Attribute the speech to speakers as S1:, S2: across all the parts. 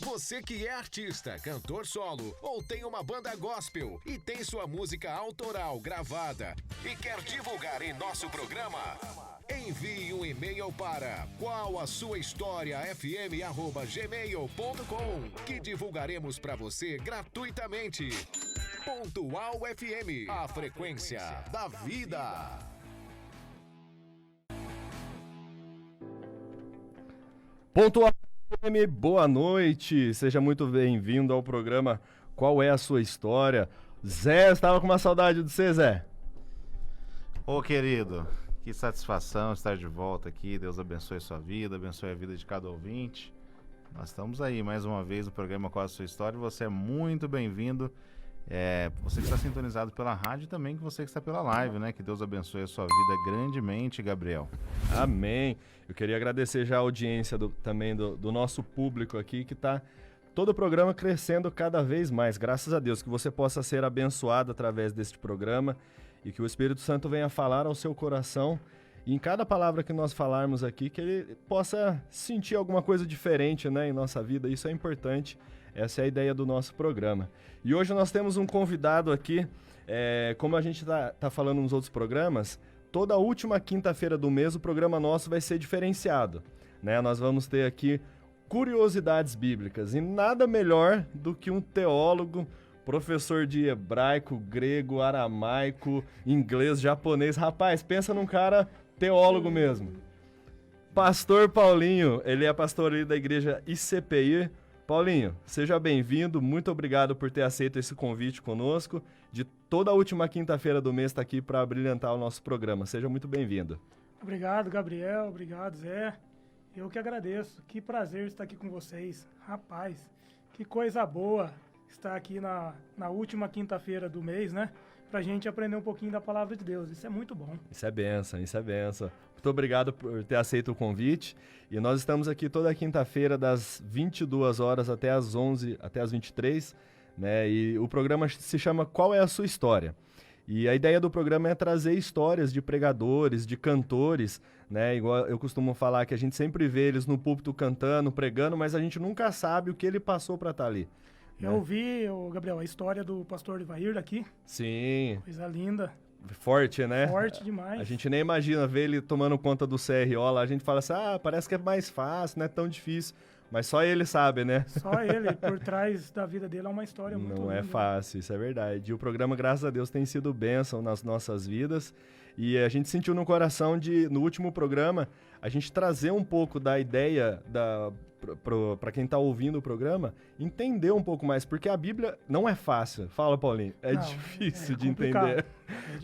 S1: Você que é artista, cantor solo ou tem uma banda gospel e tem sua música autoral gravada e quer divulgar em nosso programa, envie um e-mail para qualassuahistoriafm@gmail.com que divulgaremos para você gratuitamente. Pontual FM, a frequência da vida.
S2: Pontual FM, boa noite, seja muito bem-vindo ao programa Qual é a Sua História? Zé, estava com uma saudade de você, Zé?
S3: Ô querido, que satisfação estar de volta aqui, Deus abençoe sua vida, abençoe a vida de cada ouvinte. Nós estamos aí mais uma vez no programa Qual é a Sua História, você é muito bem-vindo. Você que está sintonizado pela rádio e também que você que está pela live, né? Que Deus abençoe a sua vida grandemente, Gabriel.
S2: Amém. Eu queria agradecer já a audiência também do nosso público aqui, que está todo o programa crescendo cada vez mais. Graças a Deus, que você possa ser abençoado através deste programa e que o Espírito Santo venha falar ao seu coração. E em cada palavra que nós falarmos aqui, que ele possa sentir alguma coisa diferente, né, em nossa vida. Isso é importante. Essa é a ideia do nosso programa. E hoje nós temos um convidado aqui, como a gente tá falando nos outros programas, toda última quinta-feira do mês o programa nosso vai ser diferenciado, né? Nós vamos ter aqui curiosidades bíblicas e nada melhor do que um teólogo, professor de hebraico, grego, aramaico, inglês, japonês. Rapaz, pensa num cara teólogo mesmo. Pastor Paulinho, ele é pastor ali da igreja ICPI. Paulinho, seja bem-vindo, muito obrigado por ter aceito esse convite conosco. De toda a última quinta-feira do mês está aqui para brilhantar o nosso programa. Seja muito bem-vindo.
S4: Obrigado, Gabriel. Obrigado, Zé. Eu que agradeço. Que prazer estar aqui com vocês. Rapaz, que coisa boa estar aqui na última quinta-feira do mês, né? Pra gente aprender um pouquinho da palavra de Deus. Isso é muito bom.
S2: Isso é bênção, isso é bênção. Muito obrigado por ter aceito o convite. E nós estamos aqui toda quinta-feira das 22 horas até as 11, até as 23, né? E o programa se chama Qual é a Sua História? E a ideia do programa é trazer histórias de pregadores, de cantores, né? Igual eu costumo falar que a gente sempre vê eles no púlpito cantando, pregando, mas a gente nunca sabe o que ele passou para estar ali.
S4: Eu ouvi, Gabriel, a história do pastor Ivair daqui.
S2: Sim.
S4: Coisa linda.
S2: Forte, né?
S4: Forte demais.
S2: A gente nem imagina ver ele tomando conta do CRO lá. A gente fala assim, parece que é mais fácil, não é tão difícil. Mas só ele sabe, né?
S4: Só ele. Por trás da vida dele é uma história muito linda.
S2: Não é fácil, isso é verdade. E o programa, graças a Deus, tem sido bênção nas nossas vidas. E a gente sentiu no coração no último programa, a gente trazer um pouco da ideia para quem está ouvindo o programa, entender um pouco mais, porque a Bíblia não é fácil. Fala, Paulinho, difícil de entender.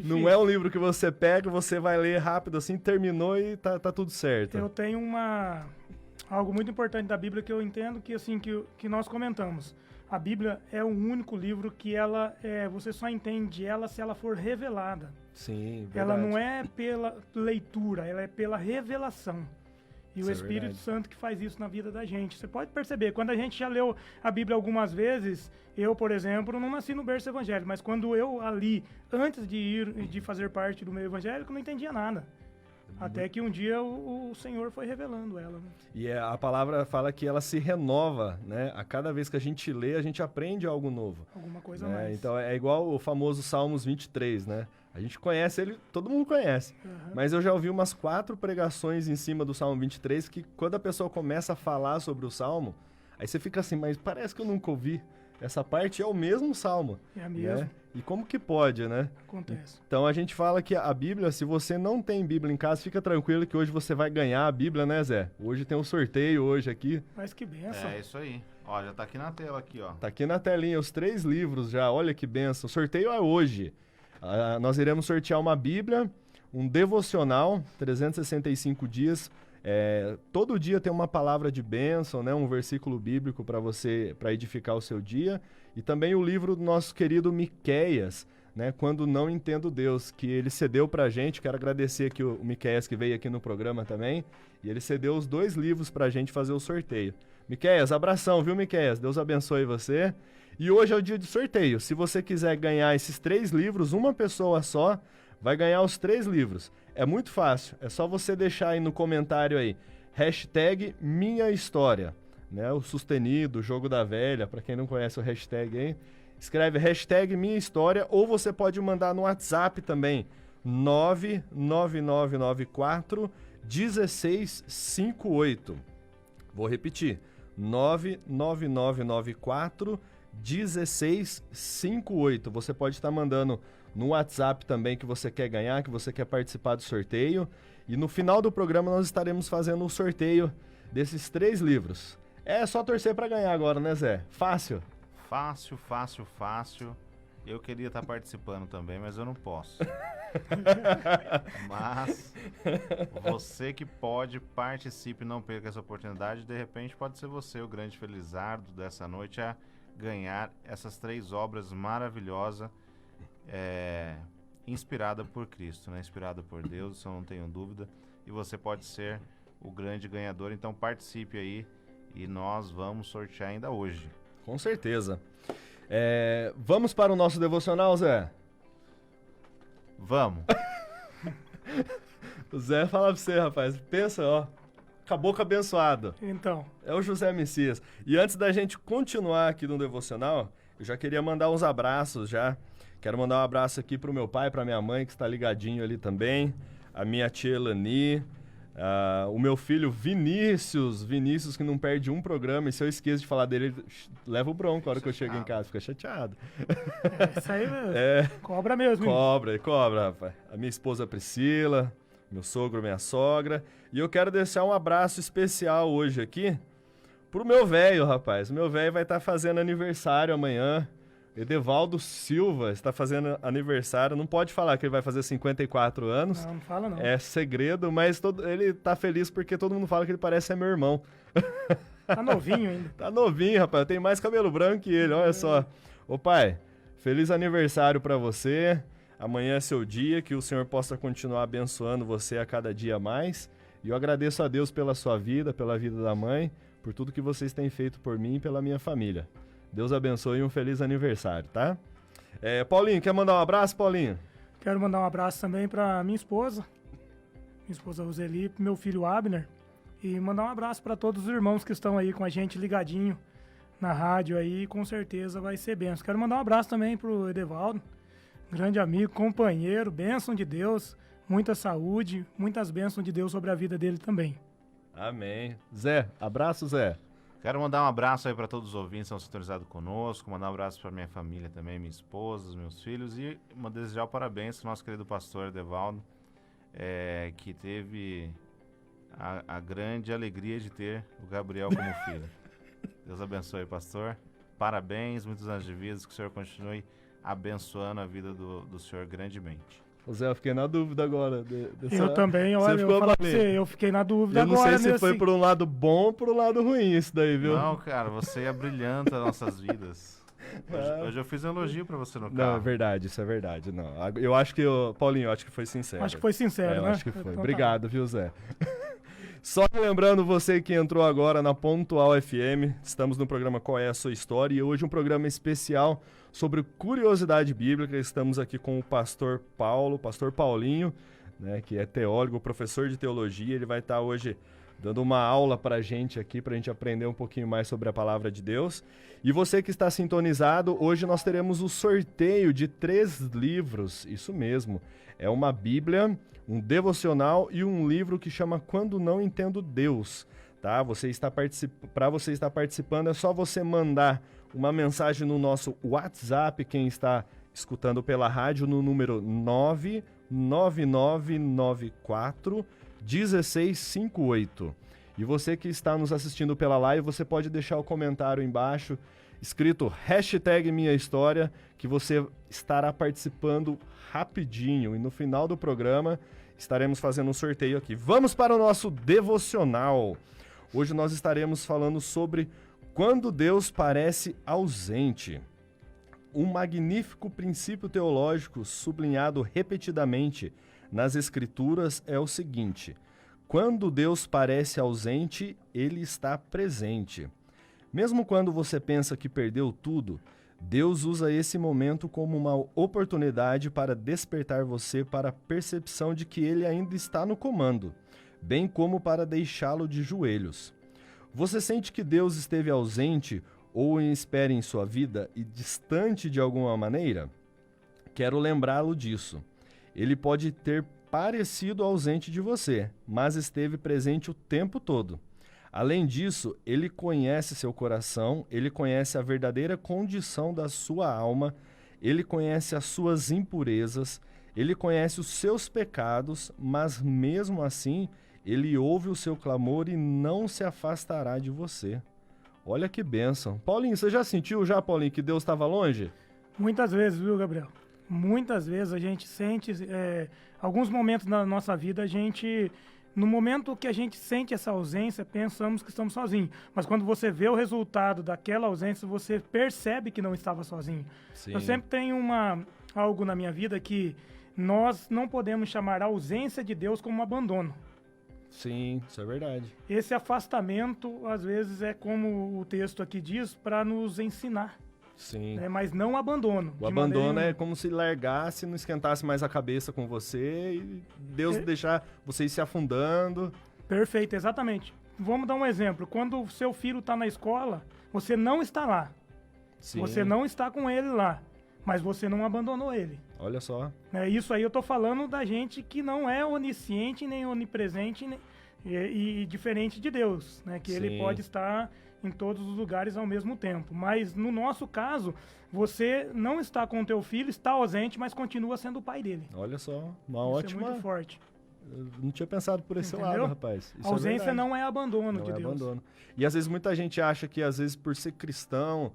S2: Não é um livro que você pega, você vai ler rápido assim, terminou e tá tudo certo.
S4: Eu tenho algo muito importante da Bíblia que eu entendo que nós comentamos. A Bíblia é o único livro que você só entende ela se ela for revelada.
S2: Sim, verdade.
S4: Ela não é pela leitura, ela é pela revelação. E
S2: Isso
S4: o Espírito Santo que faz isso na vida da gente. Você pode perceber, quando a gente já leu a Bíblia algumas vezes, eu, por exemplo, não nasci no berço evangélico, mas quando eu ali, antes de fazer parte do meio evangélico, não entendia nada. Até que um dia o Senhor foi revelando ela. Né?
S2: E a palavra fala que ela se renova, né? A cada vez que a gente lê, a gente aprende algo novo.
S4: Alguma coisa
S2: né?
S4: mais.
S2: Então é igual o famoso Salmos 23, né? A gente conhece ele, todo mundo conhece.
S4: Uhum.
S2: Mas eu já ouvi umas 4 pregações em cima do Salmo 23 que quando a pessoa começa a falar sobre o Salmo, aí você fica assim, mas parece que eu nunca ouvi. Essa parte é o mesmo Salmo.
S4: É a mesma.
S2: Né? E como que pode, né?
S4: Acontece.
S2: Então a gente fala que a Bíblia, se você não tem Bíblia em casa, fica tranquilo que hoje você vai ganhar a Bíblia, né, Zé? Hoje tem um sorteio hoje aqui.
S4: Mas que benção.
S3: É isso aí. Ó, já tá aqui na tela aqui, ó.
S2: Tá aqui na telinha os 3 livros já, olha que benção. O sorteio é hoje. Nós iremos sortear uma Bíblia, um devocional, 365 dias. Todo dia tem uma palavra de bênção, né? Um versículo bíblico para edificar o seu dia. E também o livro do nosso querido Miqueias, né? Quando não entendo Deus, que ele cedeu pra gente. Quero agradecer aqui o Miqueias que veio aqui no programa também. E ele cedeu os 2 livros pra gente fazer o sorteio. Miqueias, abração, viu, Miqueias? Deus abençoe você. E hoje é o dia de sorteio. Se você quiser ganhar esses 3 livros, uma pessoa só vai ganhar os 3 livros. É muito fácil. É só você deixar aí no comentário aí, #minha história. né? O sustenido, o jogo da velha, para quem não conhece o hashtag aí, escreve hashtag minha história, ou você pode mandar no WhatsApp também, 99994 1658. Vou repetir, 99994 1658. Você pode estar mandando no WhatsApp também que você quer ganhar, que você quer participar do sorteio. E no final do programa nós estaremos fazendo o sorteio desses 3 livros. É só torcer para ganhar agora, né, Zé? Fácil?
S3: Fácil, fácil, fácil. Eu queria estar participando também, mas eu não posso. Mas você que pode, participe, não perca essa oportunidade. De repente pode ser você o grande felizardo dessa noite a ganhar essas 3 obras maravilhosas, inspirada por Cristo, né? Inspirada por Deus, isso eu não tenho dúvida. E você pode ser o grande ganhador, então participe aí e nós vamos sortear ainda hoje.
S2: Com certeza. Vamos para o nosso devocional, Zé?
S3: Vamos.
S2: O Zé fala pra você, rapaz. Pensa, ó. Caboclo abençoado.
S4: Então.
S2: É o José Messias. E antes da gente continuar aqui no devocional, eu já queria mandar uns abraços já. Quero mandar um abraço aqui pro meu pai, pra minha mãe, que está ligadinho ali também. A minha tia Elani. O meu filho Vinícius que não perde um programa, e se eu esqueço de falar dele, ele leva o bronco a hora que eu chego em casa, fica chateado.
S4: Isso aí cobra mesmo.
S2: Cobra, rapaz. A minha esposa Priscila, meu sogro, minha sogra, e eu quero deixar um abraço especial hoje aqui pro meu velho, rapaz. O meu velho vai estar fazendo aniversário amanhã. Edevaldo Silva está fazendo aniversário, não pode falar que ele vai fazer 54 anos.
S4: Não fala não.
S2: É segredo, mas ele tá feliz porque todo mundo fala que ele parece ser meu irmão.
S4: Tá novinho ainda.
S2: Tá novinho, rapaz, eu tenho mais cabelo branco que ele, olha só. Ô pai, feliz aniversário pra você, amanhã é seu dia, que o Senhor possa continuar abençoando você a cada dia mais. E eu agradeço a Deus pela sua vida, pela vida da mãe, por tudo que vocês têm feito por mim e pela minha família. Deus abençoe e um feliz aniversário, tá? Paulinho, quer mandar um abraço, Paulinho?
S4: Quero mandar um abraço também pra minha esposa Roseli, pro meu filho Abner, e mandar um abraço para todos os irmãos que estão aí com a gente ligadinho na rádio aí, com certeza vai ser bênção. Quero mandar um abraço também pro Edevaldo, grande amigo, companheiro, bênção de Deus, muita saúde, muitas bênçãos de Deus sobre a vida dele também.
S2: Amém. Zé, abraço, Zé.
S3: Quero mandar um abraço aí para todos os ouvintes que estão sintonizados conosco, mandar um abraço para minha família também, minha esposa, os meus filhos, e desejar parabéns ao nosso querido pastor Edevaldo, que teve a grande alegria de ter o Gabriel como filho. Deus abençoe, pastor. Parabéns, muitos anos de vida, que o Senhor continue abençoando a vida do Senhor grandemente.
S2: O Zé, eu fiquei na dúvida agora.
S4: Eu também, olha, eu vou falar pra você, eu fiquei na dúvida agora.
S2: Eu não sei se foi por um lado bom ou por um lado ruim isso daí, viu?
S3: Não, cara, você brilhanta nossas vidas. Hoje eu fiz um elogio pra você no carro.
S2: Não, é verdade, isso é verdade. Não. Eu acho que, Paulinho, eu acho que foi sincero.
S4: Acho que foi sincero, né?
S2: Eu acho que foi.
S4: Então,
S2: obrigado, viu, Zé? Só lembrando você que entrou agora na Pontual FM, estamos no programa Qual é a Sua História, e hoje um programa especial sobre curiosidade bíblica. Estamos aqui com o pastor Paulinho, né, que é teólogo, professor de teologia. Ele vai estar hoje dando uma aula para a gente aqui, para a gente aprender um pouquinho mais sobre a palavra de Deus. E você que está sintonizado, hoje nós teremos o sorteio de 3 livros, isso mesmo. É uma Bíblia, um devocional e um livro que chama Quando Não Entendo Deus. Tá? Para você estar participando, é só você mandar uma mensagem no nosso WhatsApp, quem está escutando pela rádio, no número 99994 1658. E você que está nos assistindo pela live, você pode deixar o comentário embaixo, escrito hashtag minha história, que você estará participando rapidinho. E no final do programa, estaremos fazendo um sorteio aqui. Vamos para o nosso devocional. Hoje nós estaremos falando sobre quando Deus parece ausente. Um magnífico princípio teológico sublinhado repetidamente nas Escrituras é o seguinte: quando Deus parece ausente, Ele está presente. Mesmo quando você pensa que perdeu tudo, Deus usa esse momento como uma oportunidade para despertar você para a percepção de que Ele ainda está no comando, bem como para deixá-lo de joelhos. Você sente que Deus esteve ausente ou em espera em sua vida e distante de alguma maneira? Quero lembrá-lo disso. Ele pode ter parecido ausente de você, mas esteve presente o tempo todo. Além disso, ele conhece seu coração, ele conhece a verdadeira condição da sua alma, ele conhece as suas impurezas, ele conhece os seus pecados, mas mesmo assim, ele ouve o seu clamor e não se afastará de você. Olha que bênção. Paulinho, você já sentiu Paulinho, que Deus estava longe?
S4: Muitas vezes, viu, Gabriel? Muitas vezes a gente sente, alguns momentos na nossa vida, no momento que a gente sente essa ausência, pensamos que estamos sozinhos. Mas quando você vê o resultado daquela ausência, você percebe que não estava sozinho.
S2: Sim.
S4: Eu sempre tenho algo na minha vida que nós não podemos chamar a ausência de Deus como um abandono.
S2: Sim, isso é verdade.
S4: Esse afastamento, às vezes, é como o texto aqui diz, para nos ensinar.
S2: Sim.
S4: Mas não abandono.
S2: O abandono é como se largasse, não esquentasse mais a cabeça com você e Deus deixar você ir se afundando.
S4: Perfeito, exatamente. Vamos dar um exemplo. Quando o seu filho está na escola, você não está lá.
S2: Sim.
S4: Você não está com ele lá, mas você não abandonou ele.
S2: Olha só.
S4: Isso aí eu tô falando da gente que não é onisciente, nem onipresente, e diferente de Deus, né? Que ele pode estar em todos os lugares ao mesmo tempo. Mas no nosso caso, você não está com o teu filho, está ausente, mas continua sendo o pai dele.
S2: Olha só, uma
S4: Isso
S2: ótima...
S4: é muito forte.
S2: Eu não tinha pensado por esse
S4: Entendeu?
S2: lado, rapaz. Isso
S4: a ausência
S2: é
S4: não é abandono
S2: não
S4: de
S2: é
S4: Deus.
S2: abandono. E às vezes muita gente acha que às vezes por ser cristão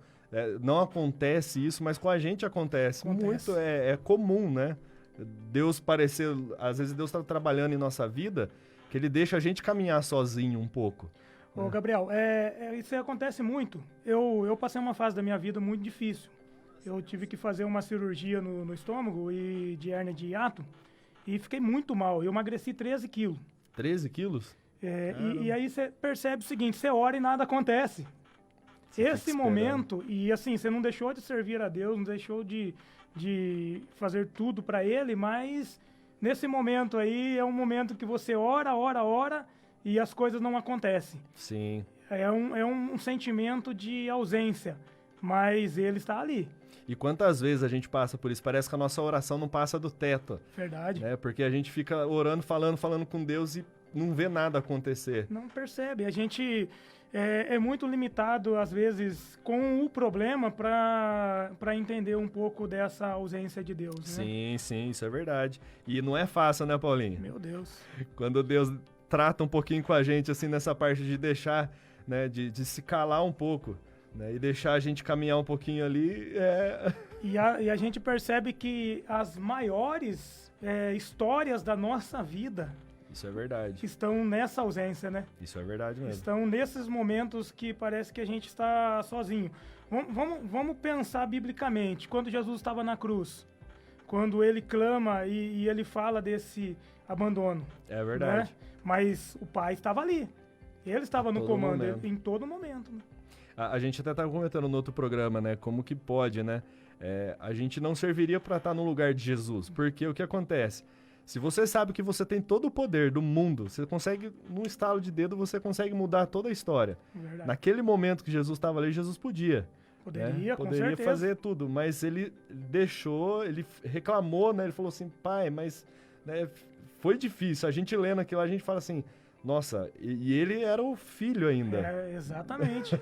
S2: não acontece isso, mas com a gente acontece. Muito é comum, né? Deus parecer, às vezes Deus está trabalhando em nossa vida, que ele deixa a gente caminhar sozinho um pouco.
S4: Ô, Gabriel, isso acontece muito. Eu passei uma fase da minha vida muito difícil. Eu tive que fazer uma cirurgia no estômago e de hérnia de hiato e fiquei muito mal. Eu emagreci 13 quilos.
S2: 13 quilos?
S4: E aí você percebe o seguinte, você ora e nada acontece. Esse momento, e assim, você não deixou de servir a Deus, não deixou de fazer tudo para Ele, mas nesse momento aí é um momento que você ora e as coisas não acontecem.
S2: Sim.
S4: É um sentimento de ausência, mas Ele está ali.
S2: E quantas vezes a gente passa por isso? Parece que a nossa oração não passa do teto.
S4: Verdade.
S2: Né? Porque a gente fica orando, falando com Deus e não vê nada acontecer.
S4: Não percebe. A gente é muito limitado, às vezes, com o problema para entender um pouco dessa ausência de Deus. Né?
S2: Sim, isso é verdade. E não é fácil, né, Paulinho?
S4: Meu Deus. Quando
S2: Deus trata um pouquinho com a gente, assim, nessa parte de deixar, né, de se calar um pouco, né, e deixar a gente caminhar um pouquinho ali,
S4: E a gente percebe que as maiores histórias da nossa vida...
S2: Isso é verdade.
S4: Estão nessa ausência, né?
S2: Isso é verdade mesmo.
S4: Estão nesses momentos que parece que a gente está sozinho. Vamos pensar biblicamente. Quando Jesus estava na cruz, quando ele clama e ele fala desse abandono.
S2: É verdade.
S4: Né? Mas o Pai estava ali. Ele estava no comando em todo momento. Né?
S2: A gente até estava comentando no outro programa, né? Como que pode, né? A gente não serviria para estar no lugar de Jesus. Porque o que acontece? Se você sabe que você tem todo o poder do mundo, você consegue, num estalo de dedo, você consegue mudar toda a história.
S4: Verdade.
S2: Naquele momento que Jesus estava ali, Jesus podia.
S4: Poderia, com
S2: poderia
S4: certeza.
S2: fazer tudo, mas ele deixou, ele reclamou, né? Ele falou assim, pai, mas né, foi difícil. A gente lendo aquilo, a gente fala assim, nossa, e ele era o filho ainda.
S4: Exatamente.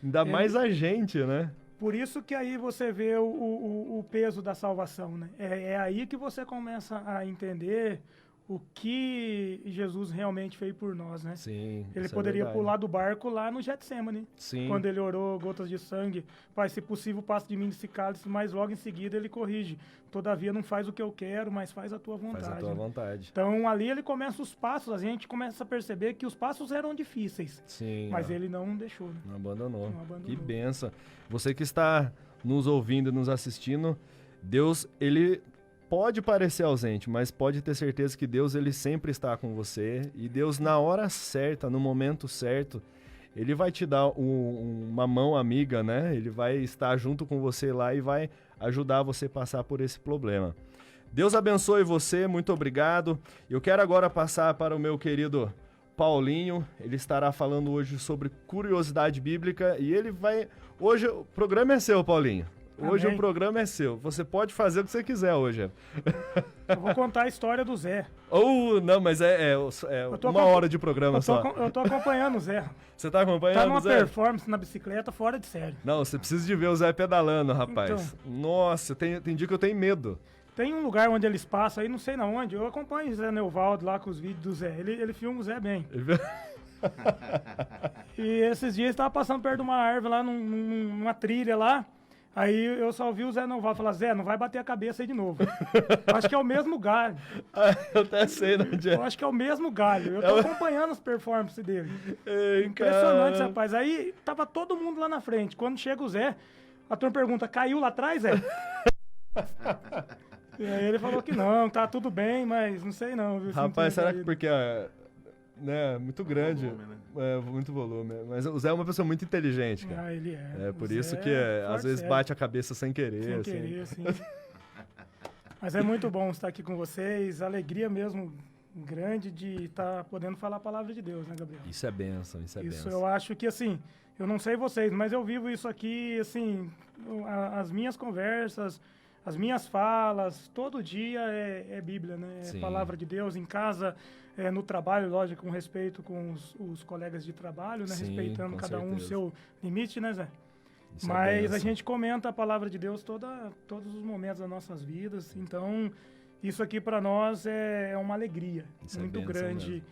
S2: Ainda mais a gente, né?
S4: Por isso que aí você vê o peso da salvação, né? É aí que você começa a entender o que Jesus realmente fez por nós, né?
S2: Sim.
S4: Ele poderia pular do barco lá no Getsemane.
S2: Sim.
S4: Quando ele orou gotas de sangue, Pai, se possível, passa de mim desse cálice, mas logo em seguida ele corrige. Todavia não faz o que eu quero, mas faz a tua vontade.
S2: Faz a tua vontade.
S4: Então ali ele começa os passos, a gente começa a perceber que os passos eram difíceis.
S2: Sim.
S4: Mas ele não deixou. Né?
S2: Não abandonou.
S4: Não abandonou.
S2: Que benção. Você que está nos ouvindo e nos assistindo, Deus, ele pode parecer ausente, mas pode ter certeza que Deus, ele sempre está com você. E Deus, na hora certa, no momento certo, ele vai te dar uma mão amiga, né? Ele vai estar junto com você lá e vai ajudar você a passar por esse problema. Deus abençoe você, muito obrigado. Eu quero agora passar para o meu querido Paulinho. Ele estará falando hoje sobre curiosidade bíblica e ele vai... Hoje o programa é seu, Paulinho. Hoje
S4: Amém.
S2: o programa é seu. Você pode fazer o que você quiser hoje.
S4: Eu vou contar a história do Zé.
S2: Não, mas é
S4: tô
S2: uma hora de programa só.
S4: Eu tô acompanhando o Zé.
S2: Você tá acompanhando,
S4: Tá numa
S2: Zé?
S4: performance na bicicleta fora de série.
S2: Não, você precisa de ver o Zé pedalando, rapaz.
S4: Então.
S2: Nossa, tem dia que eu tenho medo.
S4: Tem um lugar onde eles passam aí, não sei na onde. Eu acompanho o Zé Neuvaldo lá com os vídeos do Zé. Ele filma o Zé bem. E esses dias estava passando perto de uma árvore lá, numa trilha lá. Aí eu só ouvi o Zé Neuvaldo falar: Zé, não vai bater a cabeça aí de novo. Eu acho que é o mesmo galho.
S2: Eu até sei onde é.
S4: Eu acho que é o mesmo galho. Eu tô acompanhando as performances dele.
S2: Ei,
S4: Impressionante,
S2: cara.
S4: rapaz. Aí tava todo mundo lá na frente. Quando chega o Zé, a turma pergunta: caiu lá atrás, Zé? E aí ele falou que não, tá tudo bem, mas não sei não, viu? se não
S2: Rapaz,
S4: tinha
S2: será que
S4: caído.
S2: porque né, muito grande,
S3: volume, né?
S2: muito volume. Mas o Zé é uma pessoa muito inteligente, cara.
S4: Ah, ele é.
S2: É
S4: O
S2: por
S4: Zé
S2: isso que
S4: é
S2: às
S4: forte,
S2: vezes
S4: sério.
S2: bate a cabeça sem querer.
S4: Sem
S2: assim.
S4: querer, sim. Mas é muito bom estar aqui com vocês. Alegria mesmo grande de estar podendo falar a palavra de Deus, né, Gabriel?
S2: Isso é bênção, isso é
S4: Isso
S2: bênção.
S4: eu acho que, assim, eu não sei vocês, mas eu vivo isso aqui, assim, as minhas conversas, as minhas falas, todo dia é Bíblia, né? É
S2: Sim.
S4: palavra de Deus em casa, no trabalho, lógico, com respeito com os colegas de trabalho, né?
S2: Sim,
S4: Respeitando
S2: com
S4: cada um o
S2: certeza.
S4: seu limite, né, Zé?
S2: Isso é
S4: Mas a
S2: bênção.
S4: gente comenta a palavra de Deus todos os momentos das nossas vidas. Então, isso aqui para nós é uma alegria
S2: Isso é
S4: muito
S2: bênção
S4: grande
S2: mesmo.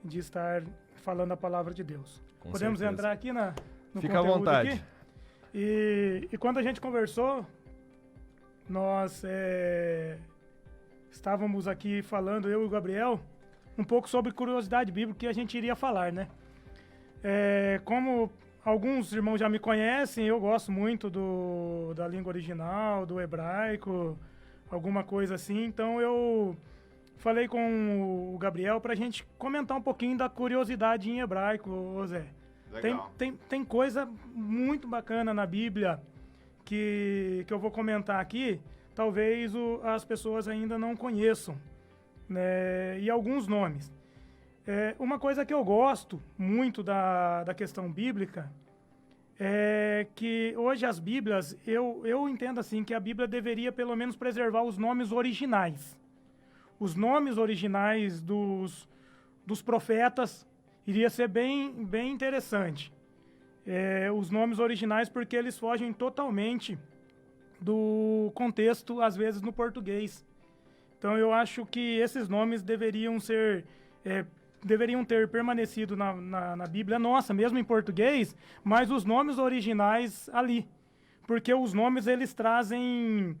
S4: de estar falando a palavra de Deus.
S2: Com
S4: Podemos
S2: certeza.
S4: entrar aqui no
S2: Fica à
S4: conteúdo
S2: vontade.
S4: aqui? E quando a gente conversou, nós estávamos aqui falando, eu e o Gabriel, um pouco sobre curiosidade bíblica que a gente iria falar, né? Como alguns irmãos já me conhecem, eu gosto muito da língua original, do hebraico, alguma coisa assim. Então eu falei com o Gabriel para a gente comentar um pouquinho da curiosidade em hebraico, ô Zé.
S3: Legal.
S4: Tem coisa muito bacana na Bíblia que eu vou comentar aqui, talvez as pessoas ainda não conheçam, né? E alguns nomes. Uma coisa que eu gosto muito da questão bíblica é que hoje as Bíblias, eu entendo assim, que a Bíblia deveria pelo menos preservar os nomes originais. Os nomes originais dos profetas iria ser bem interessante. Os nomes originais, porque eles fogem totalmente do contexto, às vezes, no português. Então eu acho que esses nomes deveriam ter permanecido na Bíblia nossa, mesmo em português, mas os nomes originais ali. Porque os nomes, eles trazem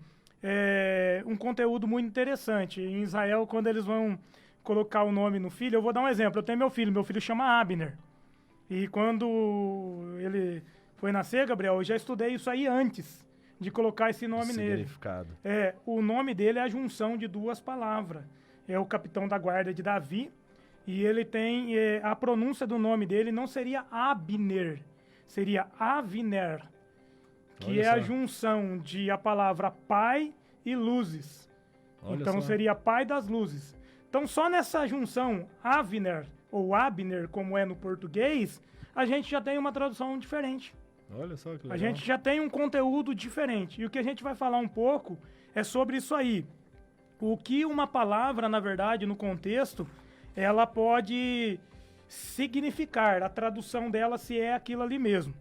S4: um conteúdo muito interessante. Em Israel, quando eles vão colocar o nome no filho, eu vou dar um exemplo. Eu tenho meu filho chama Abner. E quando ele foi nascer, Gabriel, eu já estudei isso aí antes de colocar esse nome nele.
S2: Significado.
S4: O nome dele é a junção de duas palavras. É o capitão da guarda de Davi, e ele tem, a pronúncia do nome dele não seria Abner, seria Avner, que
S2: Olha
S4: é a
S2: só.
S4: junção de a palavra pai e luzes.
S2: Olha
S4: Então
S2: só.
S4: seria pai das luzes. Então só nessa junção Avner ou Abner, como é no português, a gente já tem uma tradução diferente.
S2: Olha só que legal.
S4: A gente já tem um conteúdo diferente. E o que a gente vai falar um pouco é sobre isso aí. O que uma palavra, na verdade, no contexto, ela pode significar, a tradução dela, se é aquilo ali mesmo.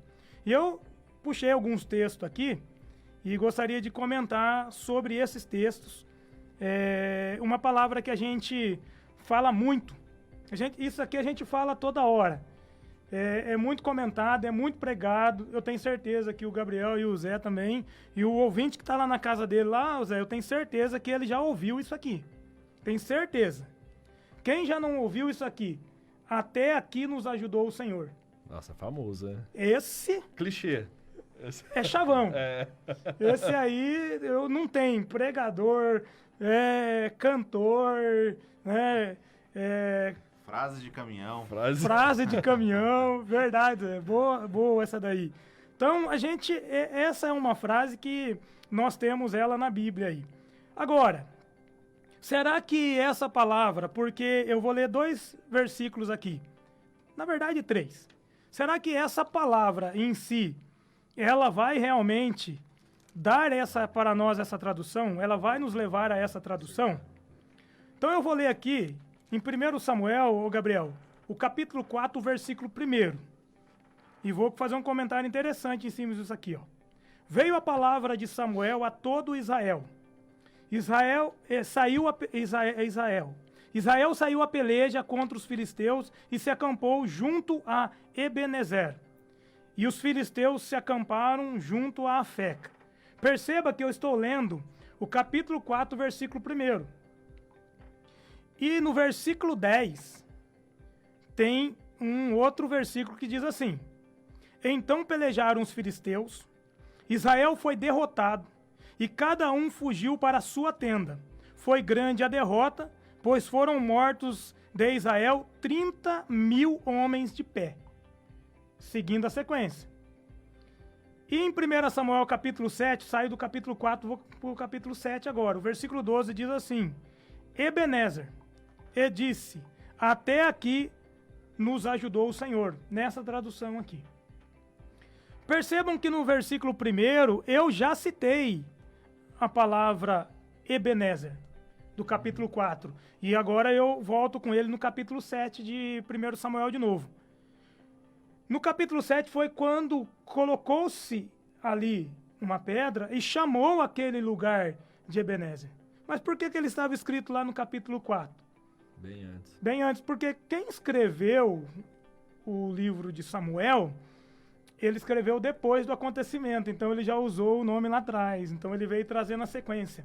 S4: E eu puxei alguns textos aqui e gostaria de comentar sobre esses textos. Uma palavra que a gente fala muito. Isso aqui a gente fala toda hora. É muito comentado, é muito pregado. Eu tenho certeza que o Gabriel e o Zé também, e o ouvinte que está lá na casa dele, lá, Zé, eu tenho certeza que ele já ouviu isso aqui. Tenho certeza. Quem já não ouviu isso aqui? Até aqui nos ajudou o Senhor.
S2: Nossa, famoso, né?
S4: Esse
S2: Clichê.
S4: é chavão. Esse aí eu não tenho pregador, cantor, né?
S3: Frase de caminhão.
S4: Frase de caminhão, verdade, boa essa daí. Então, essa é uma frase que nós temos ela na Bíblia aí. Agora, será que essa palavra, porque eu vou ler 2 versículos aqui. na verdade 3. Será que essa palavra em si, ela vai realmente dar para nós essa tradução? Ela vai nos levar a essa tradução? Então eu vou ler aqui, em 1 Samuel, ô Gabriel, o capítulo 4, o versículo 1. E vou fazer um comentário interessante em cima disso aqui, ó. Veio a palavra de Samuel a todo Israel. Israel saiu a peleja contra os filisteus e se acampou junto a Ebenezer. E os filisteus se acamparam junto a Afeca. Perceba que eu estou lendo o capítulo 4, versículo 1. E no versículo 10 tem um outro versículo que diz assim: Então pelejaram os filisteus, Israel foi derrotado, e cada um fugiu para a sua tenda. Foi grande a derrota, pois foram mortos de Israel 30.000 homens de pé. Seguindo a sequência. E em 1 Samuel capítulo 7, saio do capítulo 4, vou para o capítulo 7 agora. O versículo 12 diz assim: Ebenezer, e disse, até aqui nos ajudou o Senhor. Nessa tradução aqui. Percebam que no versículo 1 eu já citei a palavra Ebenezer, do capítulo 4. E agora eu volto com ele no capítulo 7 de 1 Samuel de novo. No capítulo 7 foi quando colocou-se ali uma pedra e chamou aquele lugar de Ebenezer. Mas por que ele estava escrito lá no capítulo 4?
S2: Bem antes.
S4: Bem antes, porque quem escreveu o livro de Samuel, ele escreveu depois do acontecimento, então ele já usou o nome lá atrás, então ele veio trazendo a sequência.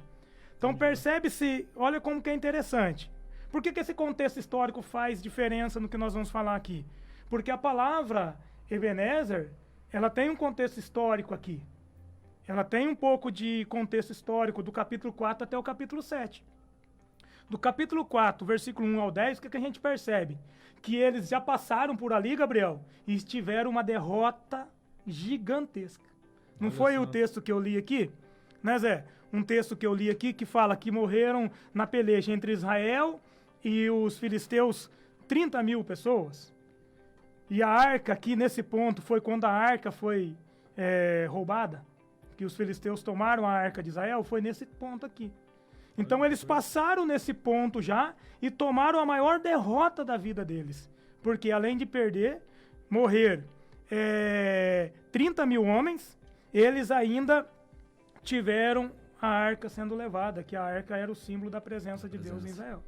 S4: Então percebe-se, olha como que é interessante. Por que esse contexto histórico faz diferença no que nós vamos falar aqui? Porque a palavra Ebenezer, ela tem um contexto histórico aqui. Ela tem um pouco de contexto histórico do capítulo 4 até o capítulo 7. Do capítulo 4, versículo 1 ao 10, o que a gente percebe? Que eles já passaram por ali, Gabriel, e tiveram uma derrota gigantesca. Não foi o texto que eu li aqui? Né, Zé? Um texto que eu li aqui que fala que morreram na peleja entre Israel e os filisteus 30.000 pessoas. E a arca aqui, nesse ponto, foi quando a arca foi roubada, que os filisteus tomaram a arca de Israel, foi nesse ponto aqui. Então eles passaram nesse ponto já e tomaram a maior derrota da vida deles. Porque além de morrer 30.000 homens, eles ainda tiveram a arca sendo levada, que a arca era o símbolo da presença de Deus em Israel.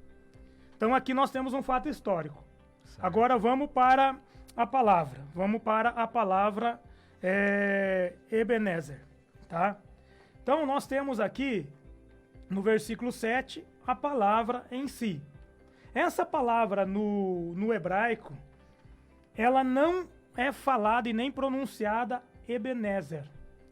S4: Então aqui nós temos um fato histórico. Certo. Agora vamos para a palavra. Vamos para a palavra Ebenezer. Tá? Então nós temos aqui no versículo 7, a palavra em si. Essa palavra no hebraico, ela não é falada e nem pronunciada Ebenezer.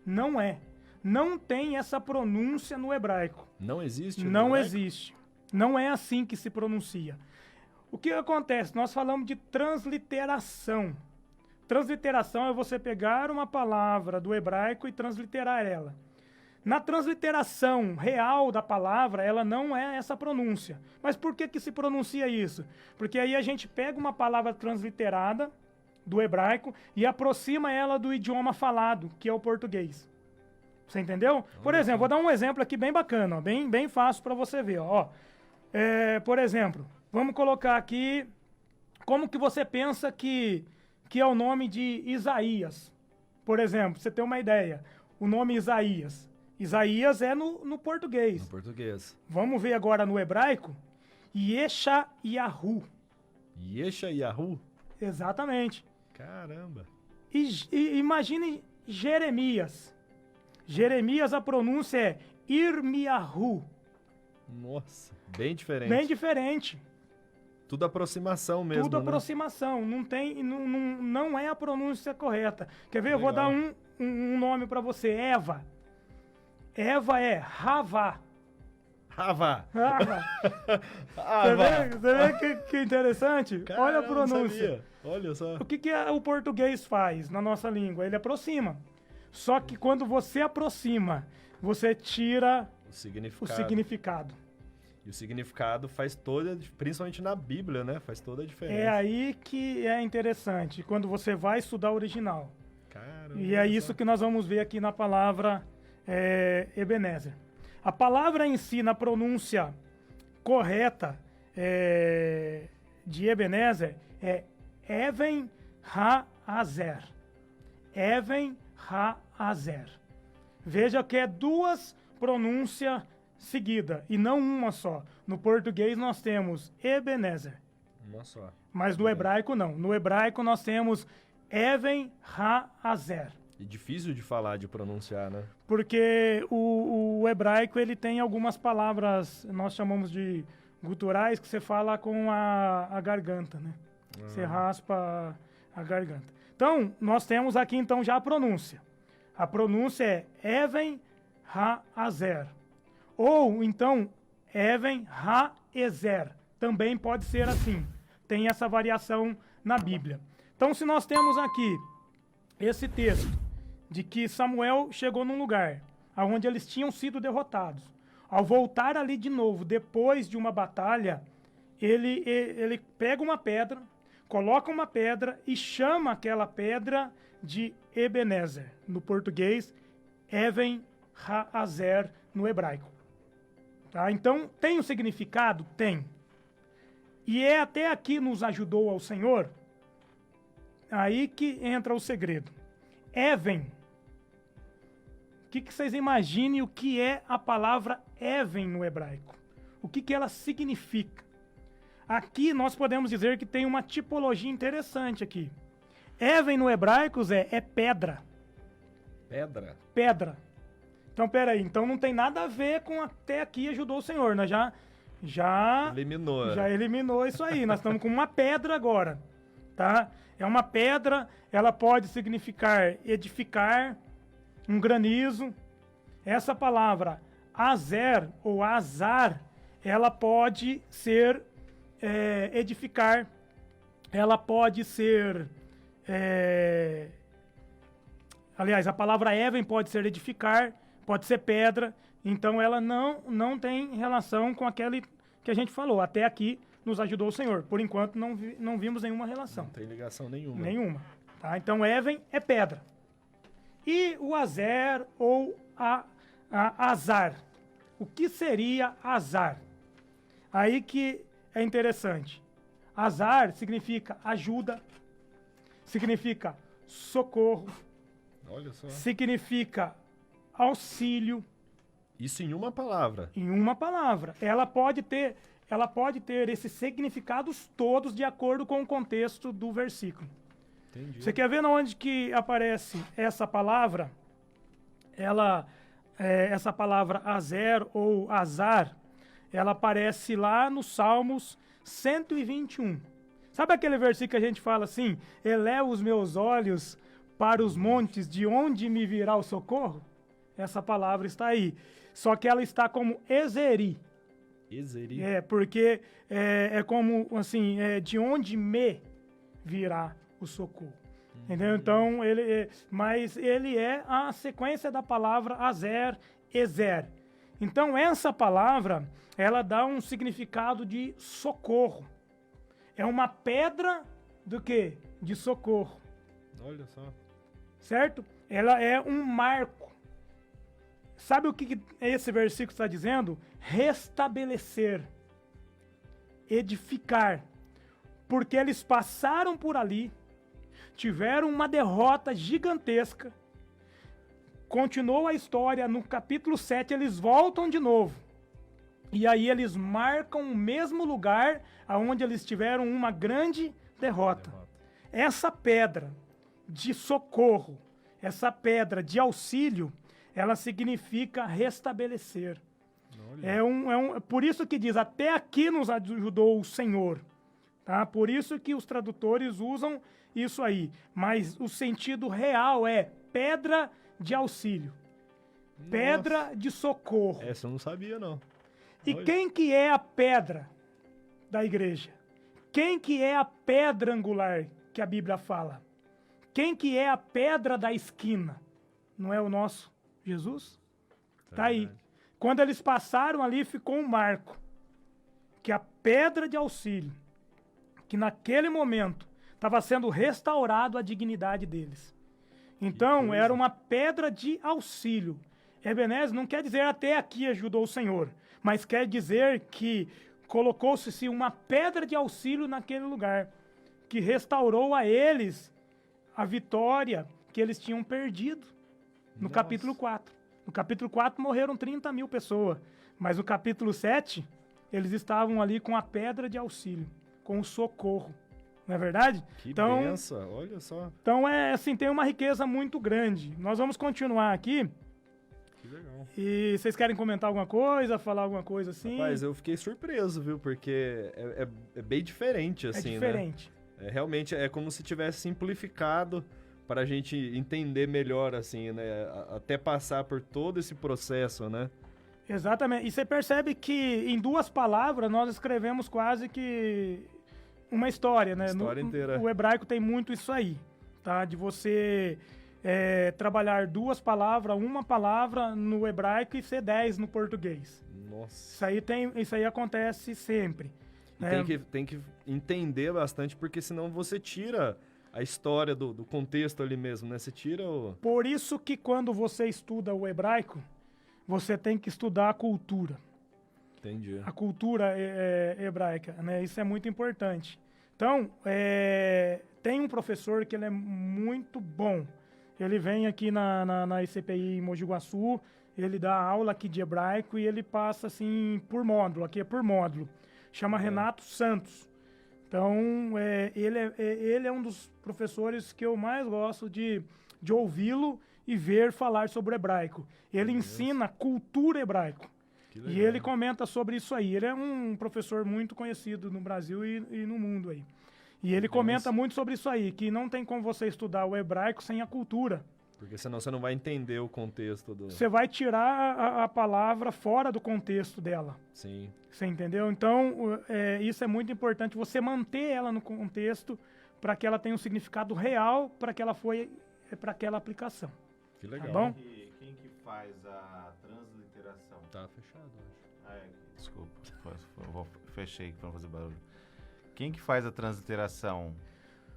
S4: Não é. Não tem essa pronúncia no hebraico.
S2: Não existe?
S4: Não existe. Não é assim que se pronuncia. O que acontece? Nós falamos de transliteração. Transliteração é você pegar uma palavra do hebraico e transliterar ela. Na transliteração real da palavra, ela não é essa pronúncia. Mas por que se pronuncia isso? Porque aí a gente pega uma palavra transliterada do hebraico e aproxima ela do idioma falado, que é o português. Você entendeu? Por exemplo, vou dar um exemplo aqui bem bacana, ó, bem fácil para você ver. Ó. Por exemplo, vamos colocar aqui como que você pensa que é o nome de Isaías. Por exemplo, você tem uma ideia. O nome Isaías. Isaías é no português.
S2: No português.
S4: Vamos ver agora no hebraico. Yeshayahu.
S2: Yeshayahu?
S4: Exatamente.
S2: Caramba.
S4: E imagine Jeremias. Jeremias, a pronúncia é Irmiyahu.
S2: Nossa, bem diferente.
S4: Bem diferente.
S2: Tudo aproximação mesmo,
S4: Tudo
S2: né?
S4: aproximação. Não é a pronúncia correta. Quer ver?
S2: Legal.
S4: Eu vou dar um nome para você. Eva. Eva é Havá.
S2: Havá.
S4: Você vê que interessante?
S2: Caramba,
S4: olha a pronúncia.
S2: Sabia. Olha só.
S4: O que o português faz na nossa língua? Ele aproxima. Só que quando você aproxima, você tira
S2: O significado.
S4: o significado.
S2: E o significado faz toda, principalmente na Bíblia, né? Faz toda a diferença.
S4: É aí que é interessante, quando você vai estudar o original.
S2: Caramba,
S4: E é isso que nós vamos ver aqui na palavra Ebenezer. A palavra em si, na pronúncia correta de Ebenezer, é Even Ha-Azer. Even Ha-Azer. Veja que é duas pronúncias seguidas, e não uma só. No português nós temos Ebenezer.
S2: Uma só.
S4: Mas no hebraico não. No hebraico nós temos Even Ha-Azer.
S2: E difícil de falar, de pronunciar, né?
S4: Porque o hebraico ele tem algumas palavras, nós chamamos de guturais, que você fala com a garganta, né? Você raspa a garganta. Então, nós temos aqui então já a pronúncia. A pronúncia é Even Ha-Azer. Ou então Even Ha-Ezer. Também pode ser assim. Tem essa variação na Bíblia. Então, se nós temos aqui esse texto de que Samuel chegou num lugar onde eles tinham sido derrotados. Ao voltar ali de novo, depois de uma batalha, ele pega uma pedra, coloca uma pedra e chama aquela pedra de Ebenezer. No português, Even Ha-Azer no hebraico. Tá? Então, tem um significado? Tem. E é até aqui nos ajudou ao Senhor. Aí que entra o segredo. Even. O que vocês imaginem o que é a palavra Even no hebraico? O que ela significa? Aqui nós podemos dizer que tem uma tipologia interessante aqui. Even no hebraico é pedra.
S2: Pedra?
S4: Pedra. Então, peraí. Então não tem nada a ver com até aqui ajudou o Senhor. Nós já eliminou isso aí. Nós estamos com uma pedra agora. Tá? É uma pedra, ela pode significar edificar, um granizo. Essa palavra azer ou azar, ela pode ser edificar, ela pode ser... aliás, a palavra even pode ser edificar, pode ser pedra, então ela não tem relação com aquele que a gente falou. Até aqui nos ajudou o Senhor. Por enquanto não vimos nenhuma relação.
S2: Não tem ligação nenhuma.
S4: Nenhuma. Tá? Então even é pedra. E o azer ou a azar. O que seria azar? Aí que é interessante. Azar significa ajuda, significa socorro,
S2: Olha só.
S4: significa auxílio.
S2: Isso em uma palavra.
S4: Em uma palavra. Ela pode ter esses significados todos de acordo com o contexto do versículo.
S2: Entendi.
S4: Você quer ver onde que aparece essa palavra? Essa palavra azer ou azar, ela aparece lá no Salmos 121. Sabe aquele versículo que a gente fala assim? Elevo os meus olhos para os montes, de onde me virá o socorro? Essa palavra está aí. Só que ela está como Ezeri.
S2: Ezeri.
S4: Porque é como assim, de onde me virá o socorro. Entendeu? Então, mas ele é a sequência da palavra azer, ezer. Então, essa palavra, ela dá um significado de socorro. É uma pedra do quê? De socorro.
S2: Olha só.
S4: Certo? Ela é um marco. Sabe o que esse versículo está dizendo? Restabelecer. Edificar. Porque eles passaram por ali, tiveram uma derrota gigantesca. Continuou a história, no capítulo 7 eles voltam de novo. E aí eles marcam o mesmo lugar onde eles tiveram uma grande derrota. Essa pedra de socorro, essa pedra de auxílio, ela significa restabelecer. Por isso que diz, até aqui nos ajudou o Senhor. Tá? Por isso que os tradutores usam isso aí. Mas o sentido real é pedra de auxílio. Nossa. Pedra de socorro.
S2: Essa eu não sabia, não.
S4: E quem que é a pedra da igreja? Quem que é a pedra angular que a Bíblia fala? Quem que é a pedra da esquina? Não é o nosso Jesus? Tá aí. Quando eles passaram ali, ficou um marco. que a pedra de auxílio, que naquele momento estava sendo restaurado a dignidade deles. Então, era uma pedra de auxílio. Ebenezer não quer dizer até aqui ajudou o Senhor, mas quer dizer que colocou-se uma pedra de auxílio naquele lugar, que restaurou a eles a vitória que eles tinham perdido no capítulo 4. No capítulo 4 morreram 30 mil pessoas, mas no capítulo 7 eles estavam ali com a pedra de auxílio, com o socorro. Não é verdade?
S2: Que benção, olha só.
S4: Então, assim, tem uma riqueza muito grande. Nós vamos continuar aqui.
S2: Que legal.
S4: E vocês querem comentar alguma coisa, falar alguma coisa assim?
S2: Rapaz, eu fiquei surpreso, viu? Porque é bem diferente, assim, né?
S4: É diferente.
S2: Realmente é como se tivesse simplificado para a gente entender melhor, assim, né? Até passar por todo esse processo, né?
S4: Exatamente. E você percebe que em 2 palavras nós escrevemos quase que uma história, né?
S2: História inteira.
S4: O hebraico tem muito isso aí, tá? De você trabalhar 2 palavras, uma palavra no hebraico e ser 10 no português.
S2: Nossa.
S4: Isso aí acontece sempre. Né?
S2: Tem que entender bastante, porque senão você tira a história do contexto ali mesmo, né? Você tira o...
S4: Por isso que quando você estuda o hebraico, você tem que estudar a cultura.
S2: Entendi.
S4: A cultura hebraica, né? Isso é muito importante. Então, tem um professor que ele é muito bom. Ele vem aqui na ICPI em Mogi Guaçu, ele dá aula aqui de hebraico e ele passa assim por módulo, aqui é por módulo. Chama Renato Santos. Então, ele é um dos professores que eu mais gosto de ouvi-lo e ver falar sobre o hebraico. Ele ensina cultura hebraico. E ele comenta sobre isso aí. Ele é um professor muito conhecido no Brasil e no mundo aí. E ele comenta muito sobre isso aí, que não tem como você estudar o hebraico sem a cultura.
S2: Porque senão você não vai entender o contexto do...
S4: Você vai tirar a palavra fora do contexto dela.
S2: Sim.
S4: Você entendeu? Então, isso é muito importante, você manter ela no contexto para que ela tenha um significado real para aquela aplicação.
S2: Que legal.
S4: Tá bom?
S3: Quem que faz a transliteração?
S2: Tá fechado, acho.
S3: Desculpa. Fechei para não fazer barulho. Quem que faz a transliteração?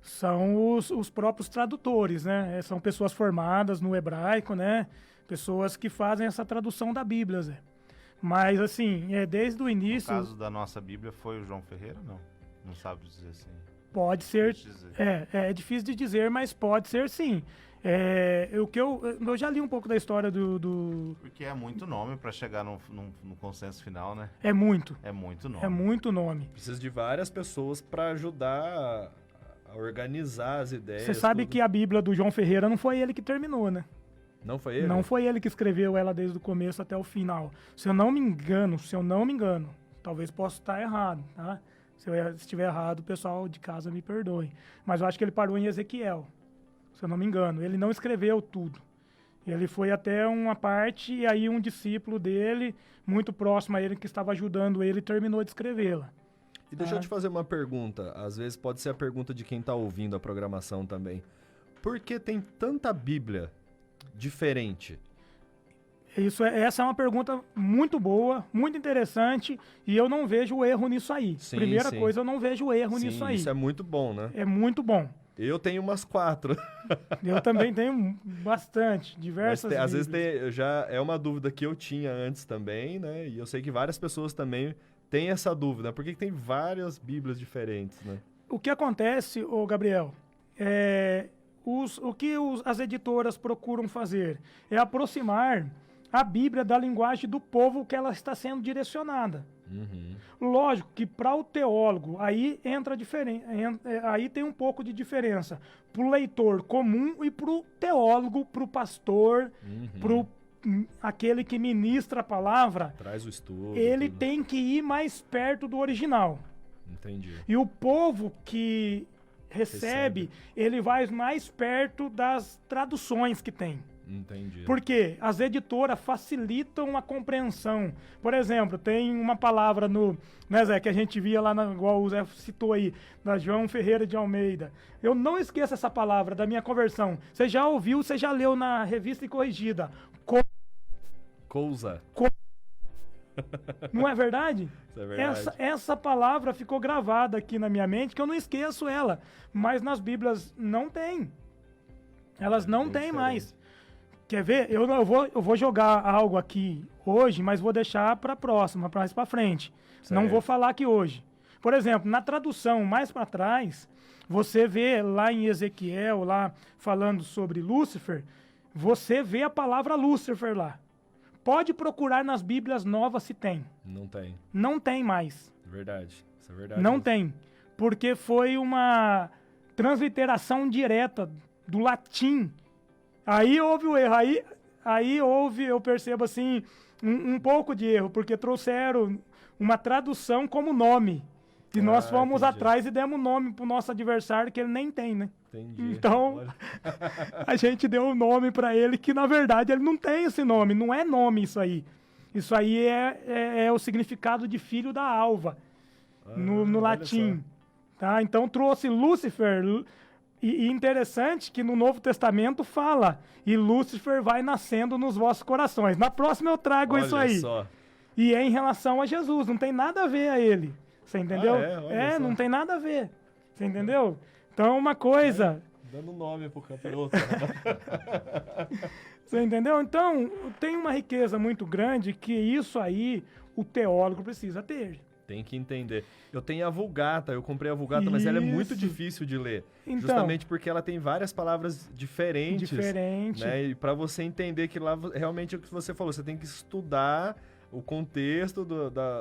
S4: São os próprios tradutores, né? São pessoas formadas no hebraico, né? Pessoas que fazem essa tradução da Bíblia, Zé. Mas, assim, desde o início...
S3: No caso da nossa Bíblia, foi o João Ferreira, não? Não sabe dizer assim.
S4: Pode ser... É difícil de dizer, mas pode ser sim. Eu já li um pouco da história do...
S3: Porque é muito nome para chegar no consenso final, né?
S4: É muito.
S3: É muito nome.
S4: É muito nome.
S2: Precisa de várias pessoas para ajudar a organizar as ideias.
S4: Você sabe que a Bíblia do João Ferreira não foi ele que terminou, né?
S2: Não foi ele?
S4: Não foi ele que escreveu ela desde o começo até o final. Se eu não me engano, talvez possa estar errado, tá? Se estiver errado, o pessoal de casa me perdoe. Mas eu acho que ele parou em Ezequiel, se eu não me engano. Ele não escreveu tudo. Ele foi até uma parte e aí um discípulo dele, muito próximo a ele, que estava ajudando ele, terminou de escrevê-la.
S2: E deixa eu te fazer uma pergunta. Às vezes pode ser a pergunta de quem está ouvindo a programação também. Por que tem tanta Bíblia diferente?
S4: Essa é uma pergunta muito boa, muito interessante, e eu não vejo erro nisso aí.
S2: Sim,
S4: Primeira
S2: sim.
S4: coisa, eu não vejo erro nisso aí.
S2: Isso é muito bom, né?
S4: É muito bom.
S2: Eu tenho umas 4.
S4: Eu também tenho bastante, diversas
S2: Às vezes
S4: Bíblias.
S2: é uma dúvida que eu tinha antes também, né? E eu sei que várias pessoas também têm essa dúvida. Por que tem várias Bíblias diferentes, né?
S4: O que acontece, ô Gabriel, as editoras procuram fazer é aproximar a Bíblia da linguagem do povo que ela está sendo direcionada.
S2: Uhum.
S4: Lógico que para o teólogo, aí entra aí tem um pouco de diferença. Para o leitor comum e para o teólogo, para o pastor, para aquele que ministra a palavra,
S2: Traz o estudo.
S4: ele
S2: tudo.
S4: tem que ir mais perto do original.
S2: Entendi.
S4: E o povo que recebe, ele vai mais perto das traduções que tem.
S2: Entendi.
S4: Porque as editoras facilitam a compreensão. Por exemplo, tem uma palavra né, Zé, que a gente via lá, igual o Zé citou aí, da João Ferreira de Almeida. Eu não esqueço essa palavra da minha conversão. Você já ouviu, você já leu na Revista e Corrigida.
S2: Cousa.
S4: Não é verdade?
S2: Isso é verdade.
S4: Essa palavra ficou gravada aqui na minha mente, que eu não esqueço ela. Mas nas Bíblias não tem. Elas não
S2: bem
S4: têm
S2: diferente.
S4: mais. Quer ver? Eu vou jogar algo aqui hoje, mas vou deixar para próxima, mais para frente. Não
S2: Certo.
S4: vou falar aqui hoje. Por exemplo, na tradução mais para trás, você vê lá em Ezequiel, lá falando sobre Lúcifer, você vê a palavra Lúcifer lá. Pode procurar nas Bíblias novas se tem.
S2: Não tem.
S4: Não tem mais.
S2: Verdade. Isso é verdade.
S4: Não
S2: mesmo.
S4: tem. Porque foi uma transliteração direta do latim. Aí houve o erro. Aí houve, eu percebo assim, um pouco de erro, porque trouxeram uma tradução como nome. E nós fomos
S2: entendi.
S4: atrás e demos nome pro nosso adversário que ele nem tem, né?
S2: Entendi.
S4: Então,
S2: Olha.
S4: a gente deu um nome para ele que, na verdade, ele não tem esse nome. Não é nome isso aí. Isso aí é o significado de filho da alva, no
S2: olha
S4: latim. Tá? Então, trouxe Lúcifer. E interessante que no Novo Testamento fala, e Lúcifer vai nascendo nos vossos corações. Na próxima eu trago
S2: Olha
S4: isso aí.
S2: só.
S4: E é em relação a Jesus, não tem nada a ver a ele. Você entendeu?
S2: Olha só.
S4: Não tem nada a ver. Você entendeu? Então, uma coisa...
S2: Dando nome pro campeonato.
S4: Você entendeu? Então, tem uma riqueza muito grande que isso aí o teólogo precisa ter.
S2: Tem que entender. Eu tenho a Vulgata, eu comprei a Vulgata, mas ela é muito
S4: Isso.
S2: difícil de ler.
S4: Então.
S2: Justamente porque ela tem várias palavras diferentes.
S4: Diferente.
S2: Né? E para você entender que lá realmente é o que você falou, você tem que estudar o contexto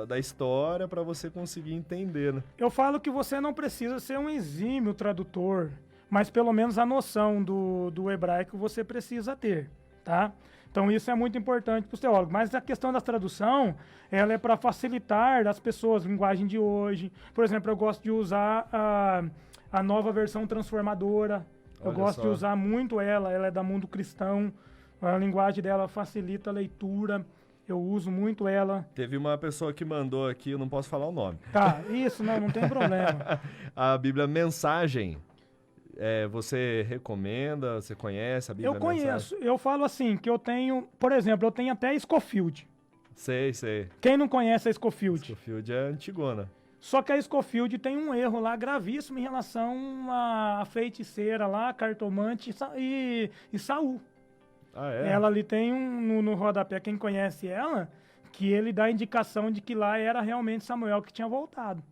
S2: da história para você conseguir entender, né?
S4: Eu falo que você não precisa ser um exímio tradutor, mas pelo menos a noção do hebraico você precisa ter, tá? Então isso é muito importante para os teólogos. Mas a questão da tradução, ela é para facilitar as pessoas, linguagem de hoje. Por exemplo, eu gosto de usar a nova versão transformadora. Eu
S2: Olha
S4: gosto de
S2: só.
S4: usar muito ela é da Mundo Cristão. A linguagem dela facilita a leitura. Eu uso muito ela.
S2: Teve uma pessoa que mandou aqui, eu não posso falar o nome.
S4: Tá, isso não tem problema.
S2: A Bíblia Mensagem, você recomenda, você conhece a Bíblia
S4: Eu conheço.
S2: Mensagem?
S4: Eu falo assim, que eu tenho, por exemplo, eu tenho até Scofield.
S2: Sei.
S4: Quem não conhece a Scofield?
S2: Scofield é antigona.
S4: Só que a Scofield tem um erro lá gravíssimo em relação à feiticeira lá, cartomante e Saul.
S2: Ah, é?
S4: Ela ali tem no rodapé, quem conhece ela, que ele dá a indicação de que lá era realmente Samuel que tinha voltado.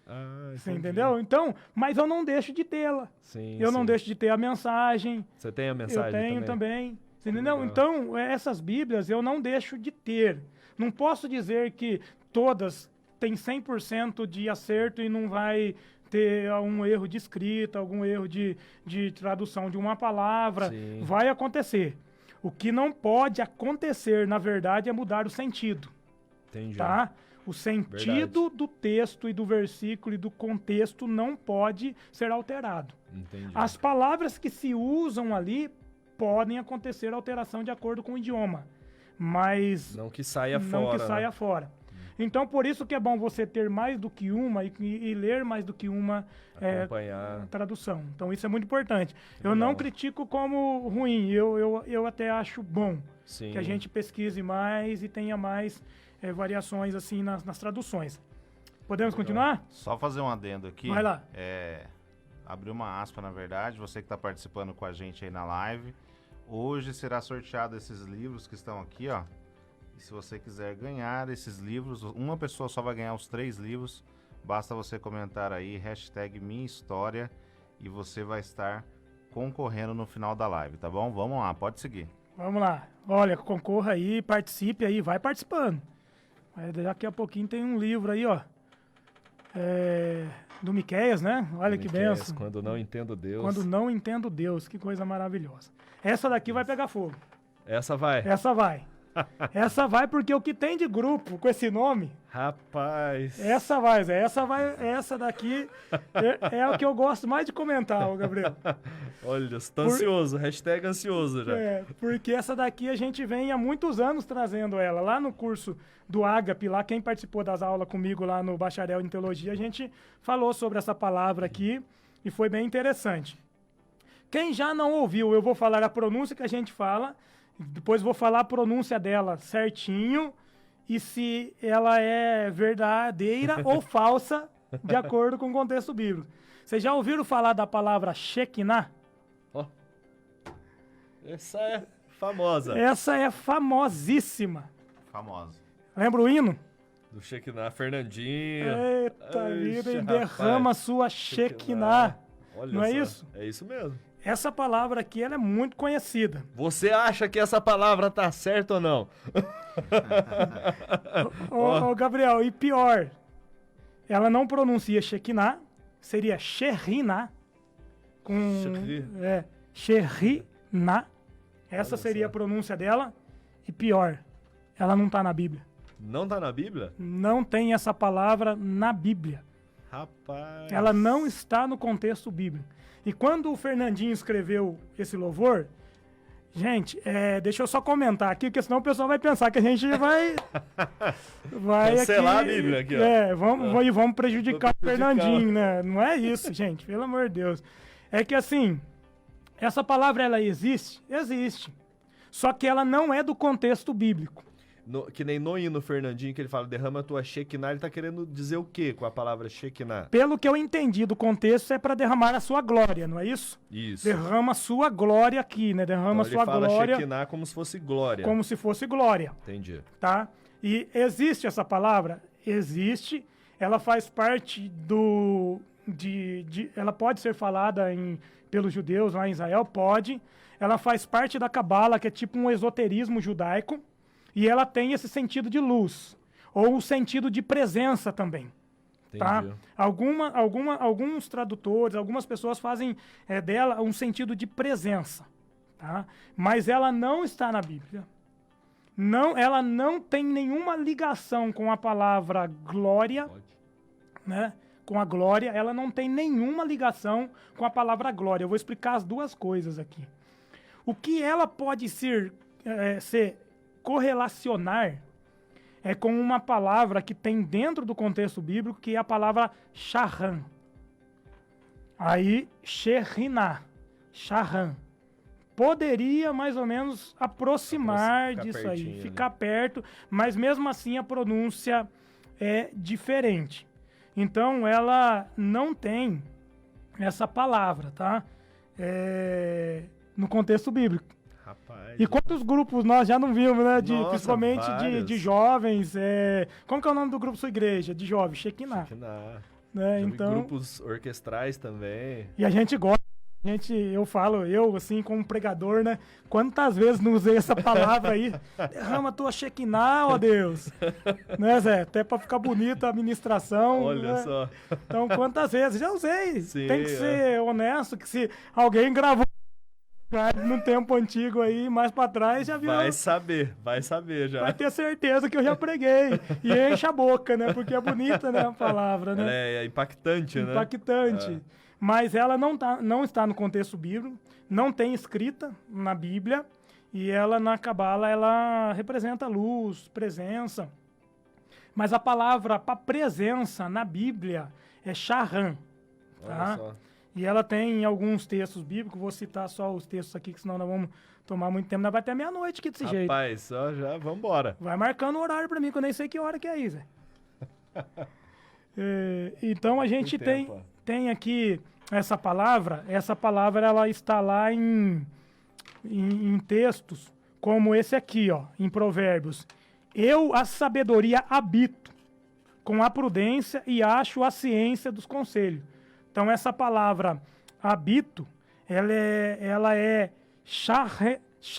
S2: Ah,
S4: Você
S2: entendi.
S4: entendeu? Então, mas eu não deixo de tê-la.
S2: Sim,
S4: Eu não
S2: sim.
S4: deixo de ter a mensagem.
S2: Você tem a mensagem
S4: Eu tenho também. Você entendeu?
S2: legal.
S4: Então, essas Bíblias eu não deixo de ter. Não posso dizer que todas têm 100% de acerto e não vai ter um erro de escrita, algum erro de tradução de uma palavra.
S2: Sim.
S4: Vai acontecer. O que não pode acontecer, na verdade, é mudar o sentido.
S2: Entendi.
S4: Tá? O sentido do texto e do versículo e do contexto não pode ser alterado.
S2: Entendi.
S4: As palavras que se usam ali podem acontecer alteração de acordo com o idioma, mas
S2: Não que saia
S4: não
S2: fora.
S4: que saia
S2: né?
S4: fora. Então, por isso que é bom você ter mais do que uma e ler mais do que uma
S2: Acompanhar.
S4: tradução. Então, isso é muito importante. Eu não
S2: legal.
S4: critico como ruim, eu até acho bom
S2: Sim.
S4: que a gente pesquise mais e tenha mais variações assim nas traduções. Podemos continuar?
S3: Só fazer um adendo aqui.
S4: Vai lá.
S3: Abrir uma aspa, na verdade, você que está participando com a gente aí na live. Hoje será sorteado esses livros que estão aqui, ó. E se você quiser ganhar esses livros, uma pessoa só vai ganhar os 3 livros. Basta você comentar aí, hashtag Minha História, e você vai estar concorrendo no final da live, tá bom? Vamos lá, pode seguir.
S4: Vamos lá. Olha, concorra aí, participe aí, vai participando. Daqui a pouquinho tem um livro aí, ó. Do Miqueias, né? Olha que
S2: Miqueias,
S4: benção.
S2: Quando não entendo Deus.
S4: Quando não entendo Deus, que coisa maravilhosa. Essa daqui vai pegar fogo.
S2: Essa vai.
S4: Essa vai. Essa vai porque o que tem de grupo com esse nome,
S2: Rapaz.
S4: essa vai, Zé. Essa daqui é o que eu gosto mais de comentar, ô Gabriel.
S2: Olha, você tá ansioso. Hashtag ansioso já.
S4: Porque essa daqui a gente vem há muitos anos trazendo ela. Lá no curso do Ágape, lá quem participou das aulas comigo lá no Bacharel em Teologia, a gente falou sobre essa palavra aqui e foi bem interessante. Quem já não ouviu, eu vou falar a pronúncia que a gente fala, depois vou falar a pronúncia dela certinho e se ela é verdadeira ou falsa, de acordo com o contexto bíblico. Vocês já ouviram falar da palavra Shekinah?
S2: Ó. Essa é famosa.
S4: Essa é famosíssima.
S3: Famosa.
S4: Lembra o hino?
S2: Do Shekinah, Fernandinho.
S4: Eita vida, e
S2: Ixi,
S4: derrama
S2: rapaz.
S4: sua Shekinah.
S2: Olha
S4: Não é
S2: só.
S4: isso?
S2: É isso mesmo.
S4: Essa palavra aqui, ela é muito conhecida.
S2: Você acha que essa palavra tá certa ou não?
S4: Ô, Gabriel, e pior, ela não pronuncia Shekinah, seria Sherinah, com... Sherinah. Essa
S2: Olha
S4: seria
S2: só.
S4: a pronúncia dela. E pior, ela não tá na Bíblia.
S2: Não tá na Bíblia?
S4: Não tem essa palavra na Bíblia.
S2: Rapaz.
S4: Ela não está no contexto bíblico. E quando o Fernandinho escreveu esse louvor, gente, deixa eu só comentar aqui, porque senão o pessoal vai pensar que a gente vai
S2: Cancelar
S4: aqui,
S2: a Bíblia aqui, ó.
S4: vamos prejudicar o
S2: prejudicar.
S4: Fernandinho, né? Não é isso, gente, pelo amor de Deus. É que assim, essa palavra, ela existe? Existe. Só que ela não é do contexto bíblico.
S2: Que nem no hino Fernandinho, que ele fala, derrama a tua Shekinah, ele tá querendo dizer o quê com a palavra Shekinah?
S4: Pelo que eu entendi do contexto, é para derramar a sua glória, não é isso?
S2: Isso.
S4: Derrama a sua glória aqui, né? Derrama
S2: Então,
S4: a sua
S2: ele fala
S4: glória
S2: Shekinah como se fosse glória.
S4: como se fosse glória,
S2: Entendi.
S4: tá? E existe essa palavra? Existe. Ela faz parte ela pode ser falada pelos judeus lá em Israel? Pode. Ela faz parte da Cabala, que é tipo um esoterismo judaico. E ela tem esse sentido de luz, ou o sentido de presença também. Tá?
S2: Entendi.
S4: Alguns tradutores, algumas pessoas fazem dela um sentido de presença. Tá? Mas ela não está na Bíblia. Ela não tem nenhuma ligação com a palavra glória, né? Com a glória, ela não tem nenhuma ligação com a palavra glória. Eu vou explicar as duas coisas aqui. O que ela pode ser correlacionar é com uma palavra que tem dentro do contexto bíblico, que é a palavra Shahan. Aí, Sherinah, Shahan. Poderia mais ou menos aproximar
S2: Ficar
S4: disso
S2: pertinho,
S4: aí,
S2: né?
S4: ficar perto, mas mesmo assim a pronúncia é diferente. Então, ela não tem essa palavra, tá? No contexto bíblico.
S2: Rapaz.
S4: E quantos grupos nós já não vimos, né?
S2: Nossa,
S4: Principalmente
S2: vários.
S4: de jovens. Como que é o nome do grupo sua igreja? De jovens? Shekinah.
S2: Shekinah.
S4: Né?
S2: Já vi
S4: Então,
S2: grupos orquestrais também.
S4: e a gente gosta. Eu assim, como pregador, né? Quantas vezes não usei essa palavra aí? Derrama a tua Shekinah, ó Deus. Né, Zé? Até pra ficar bonita a administração.
S2: Olha
S4: né?
S2: só.
S4: Então, quantas vezes? Já usei.
S2: Sim,
S4: Tem que ser honesto, que se alguém gravou num tempo antigo aí, mais pra trás, já viu.
S2: Vai saber já.
S4: Vai ter certeza que eu já preguei. E enche a boca, né? Porque é bonita, né, a palavra, né?
S2: Ela é impactante, né?
S4: Impactante. Mas ela não está no contexto bíblico, não tem escrita na Bíblia, e ela, na Cabala, ela representa luz, presença. Mas a palavra para presença na Bíblia é Shahan.
S2: Olha
S4: Tá?
S2: só.
S4: E ela tem alguns textos bíblicos, vou citar só os textos aqui, que senão nós vamos tomar muito tempo, nós vai até meia-noite aqui desse jeito.
S2: Rapaz, ó, já vambora.
S4: Vai marcando o horário pra mim, que eu nem sei que hora que é aí, Zé. Então a gente
S2: Tem tempo, ó.
S4: tem aqui essa palavra ela está lá em textos como esse aqui, ó, em Provérbios. Eu a sabedoria habito, com a prudência e acho a ciência dos conselhos. Então essa palavra habito, ela é shahanet.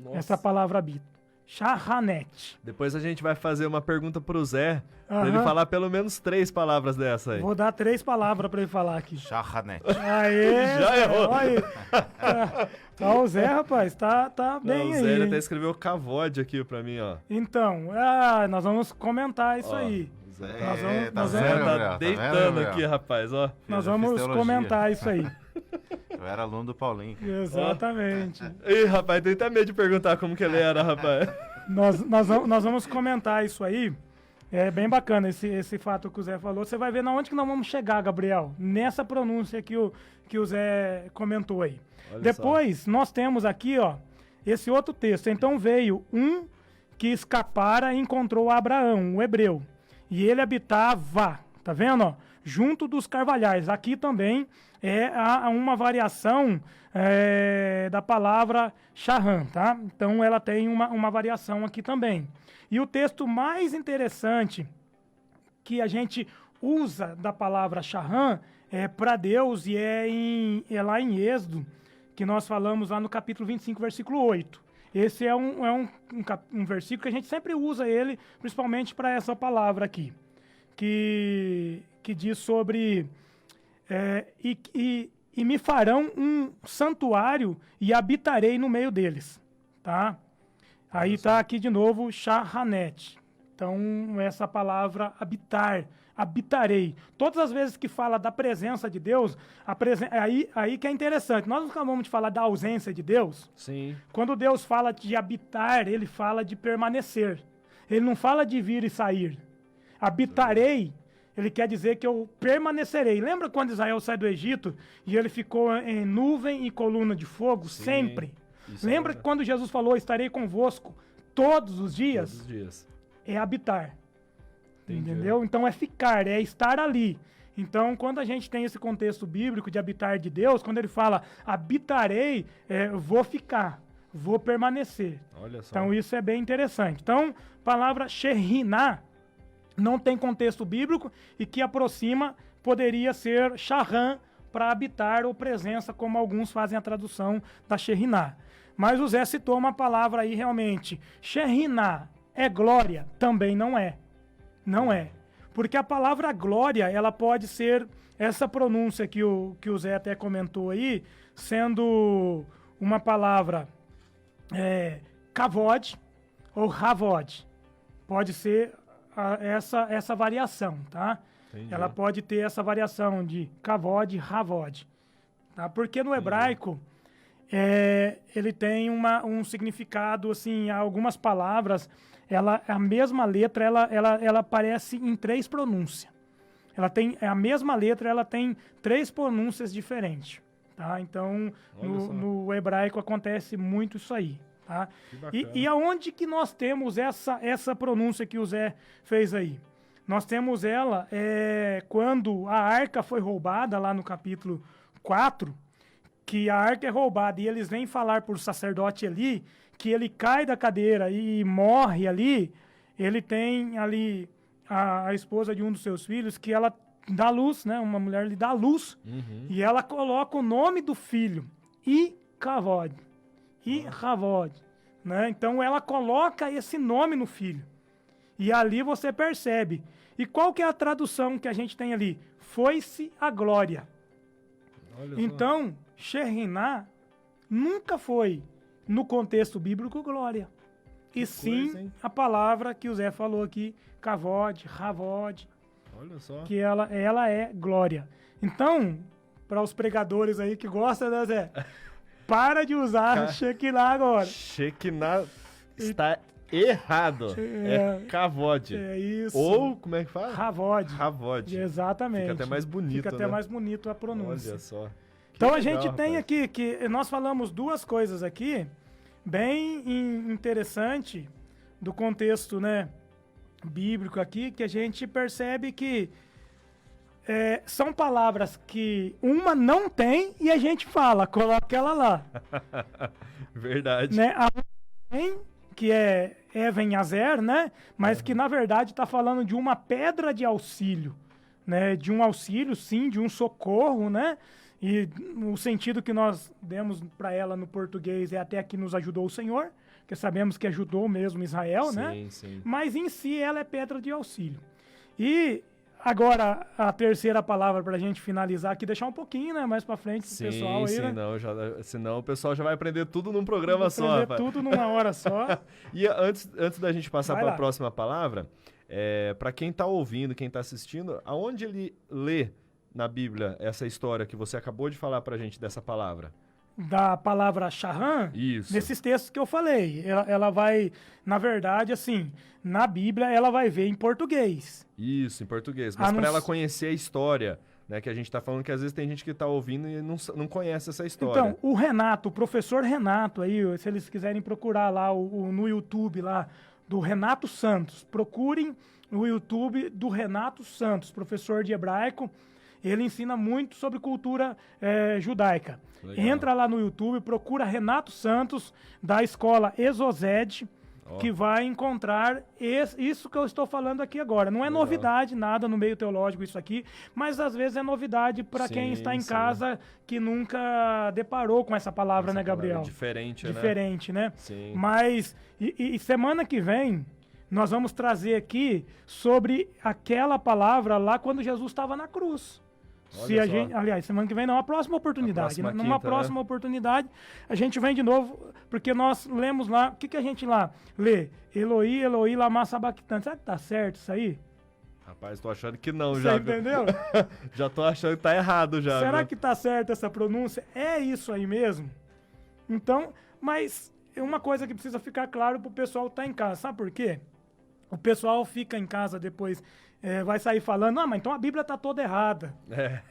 S2: Nossa.
S4: Essa palavra habito. Shahanet.
S2: Depois a gente vai fazer uma pergunta pro Zé, pra
S4: Aham.
S2: ele falar pelo menos 3 palavras dessa aí.
S4: Vou dar 3 palavras pra ele falar aqui.
S3: Shahanet.
S4: Aê,
S2: Já
S4: Zé,
S2: errou.
S4: olha aí. O Zé, rapaz, tá bem
S2: Não, o
S4: aí.
S2: Zé ele
S4: hein?
S2: até escreveu cavode aqui pra mim, ó.
S4: Então, nós vamos comentar isso
S2: Ó,
S4: aí.
S2: o Zé,
S4: Nós vamos-
S3: tá
S4: nós
S2: o Zé
S4: vamos-
S3: vendo,
S2: tá
S3: Gabriel? Tá
S2: deitando
S3: vendo, Gabriel?
S2: aqui, rapaz, ó.
S4: Nós
S3: já fiz
S4: vamos
S3: teologia.
S4: comentar isso aí.
S3: Eu era aluno do Paulinho.
S4: Exatamente.
S2: Ih, rapaz, tem até medo de perguntar como que ele era, rapaz.
S4: Nós vamos comentar isso aí. É bem bacana esse fato que o Zé falou. Você vai ver na onde que nós vamos chegar, Gabriel. Nessa pronúncia que o Zé comentou aí.
S2: Olha
S4: Depois, nós temos aqui, ó, esse outro texto. Então veio um que escapara e encontrou Abraão, o hebreu. E ele habitava, tá vendo? Ó, junto dos carvalhais. Aqui também há uma variação da palavra Charran, tá? Então ela tem uma variação aqui também. E o texto mais interessante que a gente usa da palavra Charran para Deus e é lá em Êxodo, que nós falamos lá no capítulo 25, versículo 8. Esse é um versículo que a gente sempre usa ele, principalmente para essa palavra aqui, que diz sobre e me farão um santuário e habitarei no meio deles, tá? Aí está aqui de novo Shahanet. Então, essa palavra habitar, habitarei. Todas as vezes que fala da presença de Deus, aí que é interessante. Nós não acabamos de falar da ausência de Deus.
S2: Sim.
S4: Quando Deus fala de habitar, ele fala de permanecer. Ele não fala de vir e sair. Habitarei, ele quer dizer que eu permanecerei. Lembra quando Israel sai do Egito e ele ficou em nuvem e coluna de fogo?
S2: Sim.
S4: Sempre. Lembra quando Jesus falou, estarei convosco todos os dias?
S2: Todos os dias.
S4: É habitar.
S2: Entendi.
S4: Entendeu? Então é ficar, é estar ali. Então, quando a gente tem esse contexto bíblico de habitar de Deus, quando ele fala habitarei, vou ficar, vou permanecer.
S2: Olha só.
S4: Então, isso é bem interessante. Então, palavra Shekhinah não tem contexto bíblico e que aproxima poderia ser Charran para habitar ou presença, como alguns fazem a tradução da Shekhinah. Mas o Zé citou uma palavra aí realmente. Shekhinah é glória? Também não é. Não é. Porque a palavra glória, ela pode ser essa pronúncia que o Zé até comentou aí, sendo uma palavra kavod ou havod. Pode ser essa variação, tá?
S2: Entendi.
S4: Ela pode ter essa variação de kavod, havod. Tá? Porque no hebraico, ele tem um significado, assim, algumas palavras, a mesma letra, ela aparece em 3 pronúncias. Ela tem a mesma letra, ela tem 3 pronúncias diferentes, tá? Então, no hebraico acontece muito isso aí, tá? E aonde que nós temos essa pronúncia que o Zé fez aí? Nós temos ela quando a arca foi roubada, lá no capítulo 4, que a arca é roubada e eles vêm falar para o sacerdote ali, que ele cai da cadeira e morre ali, ele tem ali a esposa de um dos seus filhos, que ela dá luz, né? Uma mulher lhe dá luz, e ela coloca o nome do filho, Ikavod, Ihavod, né? Então ela coloca esse nome no filho, e ali você percebe. E qual que é a tradução que a gente tem ali? Foi-se a glória.
S2: Olha
S4: então, Shekhinah nunca foi, no contexto bíblico, glória. E sim, a palavra que o Zé falou aqui, kavod, havod.
S2: Olha só.
S4: Que ela é glória. Então, para os pregadores aí que gostam, né, Zé? Para de usar Shekinah agora.
S2: Shekinah está errado. É kavod.
S4: É isso.
S2: Ou, como é que fala?
S4: Havod.
S2: Havod.
S4: Exatamente.
S2: Fica até mais bonito,
S4: Fica até
S2: né?
S4: mais bonito a pronúncia.
S2: Olha só.
S4: Então
S2: legal,
S4: a gente tem
S2: rapaz.
S4: aqui que nós falamos 2 coisas aqui bem interessante do contexto, né, bíblico aqui, que a gente percebe que são palavras que uma não tem e a gente fala, coloca ela lá.
S2: Verdade.
S4: Né? A outra tem, que é Even Azer, né? Mas que na verdade está falando de uma pedra de auxílio, né? De um auxílio, sim, de um socorro, né? E o sentido que nós demos para ela no português é até que nos ajudou o Senhor, que sabemos que ajudou mesmo Israel,
S2: sim,
S4: né?
S2: Sim.
S4: Mas em si ela é pedra de auxílio. E agora a terceira palavra para a gente finalizar aqui, deixar um pouquinho, né, mais para frente pro pessoal aí, né?
S2: Senão o pessoal já vai aprender tudo num programa só.
S4: Aprender tudo numa hora só.
S2: E antes da gente passar para a
S4: lá.
S2: próxima palavra, para quem está ouvindo, quem está assistindo, aonde ele lê na Bíblia essa história que você acabou de falar pra gente dessa palavra?
S4: Da palavra Charran?
S2: Isso.
S4: Nesses textos que eu falei. Ela vai, na verdade, assim, na Bíblia ela vai ver em português.
S2: Isso, em português. Mas para ela conhecer a história, né? Que a gente tá falando que às vezes tem gente que tá ouvindo e não conhece essa história.
S4: Então, o Renato, o professor Renato aí, se eles quiserem procurar lá no YouTube lá, do Renato Santos. Procurem no YouTube do Renato Santos, professor de hebraico. Ele ensina muito sobre cultura judaica.
S2: Legal.
S4: Entra lá no YouTube, procura Renato Santos, da escola Exozed, que vai encontrar isso que eu estou falando aqui agora. Não é
S2: Legal.
S4: novidade nada no meio teológico isso aqui, mas às vezes é novidade para quem está em casa que nunca deparou com essa palavra, né, Gabriel?
S2: Diferente,
S4: né?
S2: Sim.
S4: Mas, e semana que vem, nós vamos trazer aqui sobre aquela palavra lá quando Jesus estava na cruz. Se a gente, aliás, semana que vem não, a próxima oportunidade. Numa próxima oportunidade, a gente vem de novo, porque nós lemos lá, o que a gente lá lê? Eloi, Eloi, lama sabachthani. Será que tá certo isso aí?
S2: Rapaz, tô achando que não
S4: Você
S2: já.
S4: entendeu?
S2: Já tô achando que tá errado já.
S4: Será
S2: viu?
S4: que tá certo essa pronúncia? É isso aí mesmo? Então, mas uma coisa que precisa ficar claro pro pessoal que tá em casa, sabe por quê? O pessoal fica em casa depois, vai sair falando, mas então a Bíblia tá toda errada.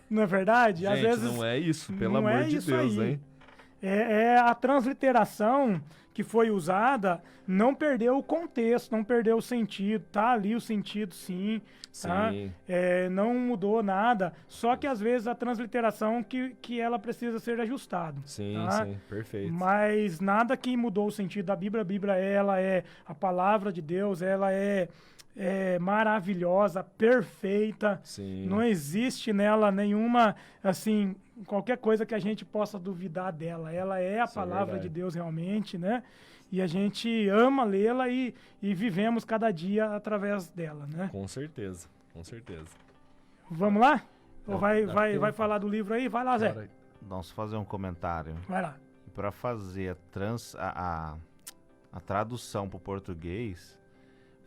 S4: Não é verdade?
S2: Gente,
S4: às vezes
S2: não é isso, pelo
S4: não
S2: amor
S4: é
S2: de
S4: isso
S2: Deus,
S4: aí.
S2: hein?
S4: É a transliteração que foi usada, não perdeu o contexto, não perdeu o sentido, tá ali o sentido sim, tá?
S2: Sim.
S4: Não mudou nada, só que às vezes a transliteração que ela precisa ser ajustada.
S2: Sim,
S4: tá?
S2: sim, perfeito.
S4: Mas nada que mudou o sentido da Bíblia. A Bíblia, ela é a palavra de Deus, ela é maravilhosa, perfeita.
S2: Sim.
S4: Não existe nela nenhuma, assim, qualquer coisa que a gente possa duvidar dela. Ela é a
S2: Isso é
S4: palavra
S2: verdade.
S4: de Deus realmente, né? E a gente ama lê-la e vivemos cada dia através dela, né?
S2: Com certeza, com certeza.
S4: Vamos lá? Ou
S2: Não,
S4: vai falar do livro aí? Vai lá, Zé.
S2: Bora.
S3: Vamos fazer um comentário.
S4: Vai lá.
S3: Para fazer a tradução para o português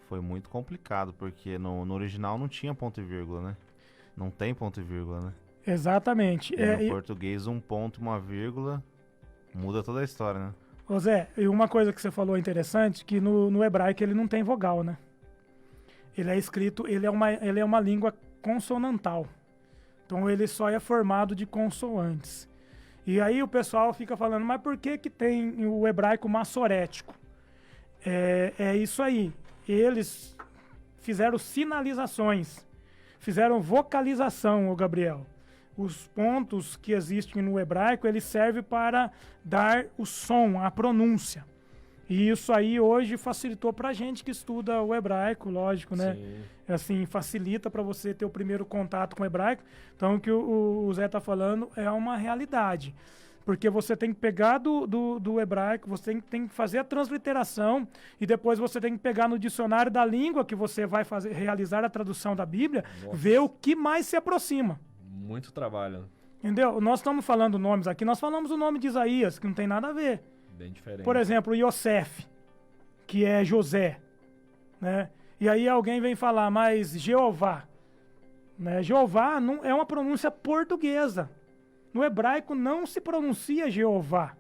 S3: foi muito complicado, porque no original não tinha ponto e vírgula, né? Não tem ponto e vírgula, né?
S4: Exatamente.
S3: E no português, um ponto e uma vírgula muda toda a história, né?
S4: Ô Zé, e uma coisa que você falou interessante, que no hebraico ele não tem vogal, né? Ele é escrito, ele é uma língua consonantal. Então ele só é formado de consoantes. E aí o pessoal fica falando, mas por que tem o hebraico massorético? É isso aí. Eles fizeram sinalizações, fizeram vocalização, ô Gabriel. Os pontos que existem no hebraico, eles servem para dar o som, a pronúncia. E isso aí hoje facilitou para a gente que estuda o hebraico, lógico, né?
S2: Sim.
S4: Assim, facilita para você ter o primeiro contato com o hebraico. Então, o que o Zé está falando é uma realidade. Porque você tem que pegar do hebraico, você tem que fazer a transliteração e depois você tem que pegar no dicionário da língua que você vai realizar a tradução da Bíblia, ver o que mais se aproxima.
S2: Muito trabalho.
S4: Entendeu? Nós estamos falando nomes aqui, nós falamos o nome de Isaías, que não tem nada a ver.
S2: Bem diferente.
S4: Por exemplo, Yosef, que é José, né? E aí alguém vem falar, mas Jeová, né? Jeová não é uma pronúncia portuguesa. No hebraico não se pronuncia Jeová.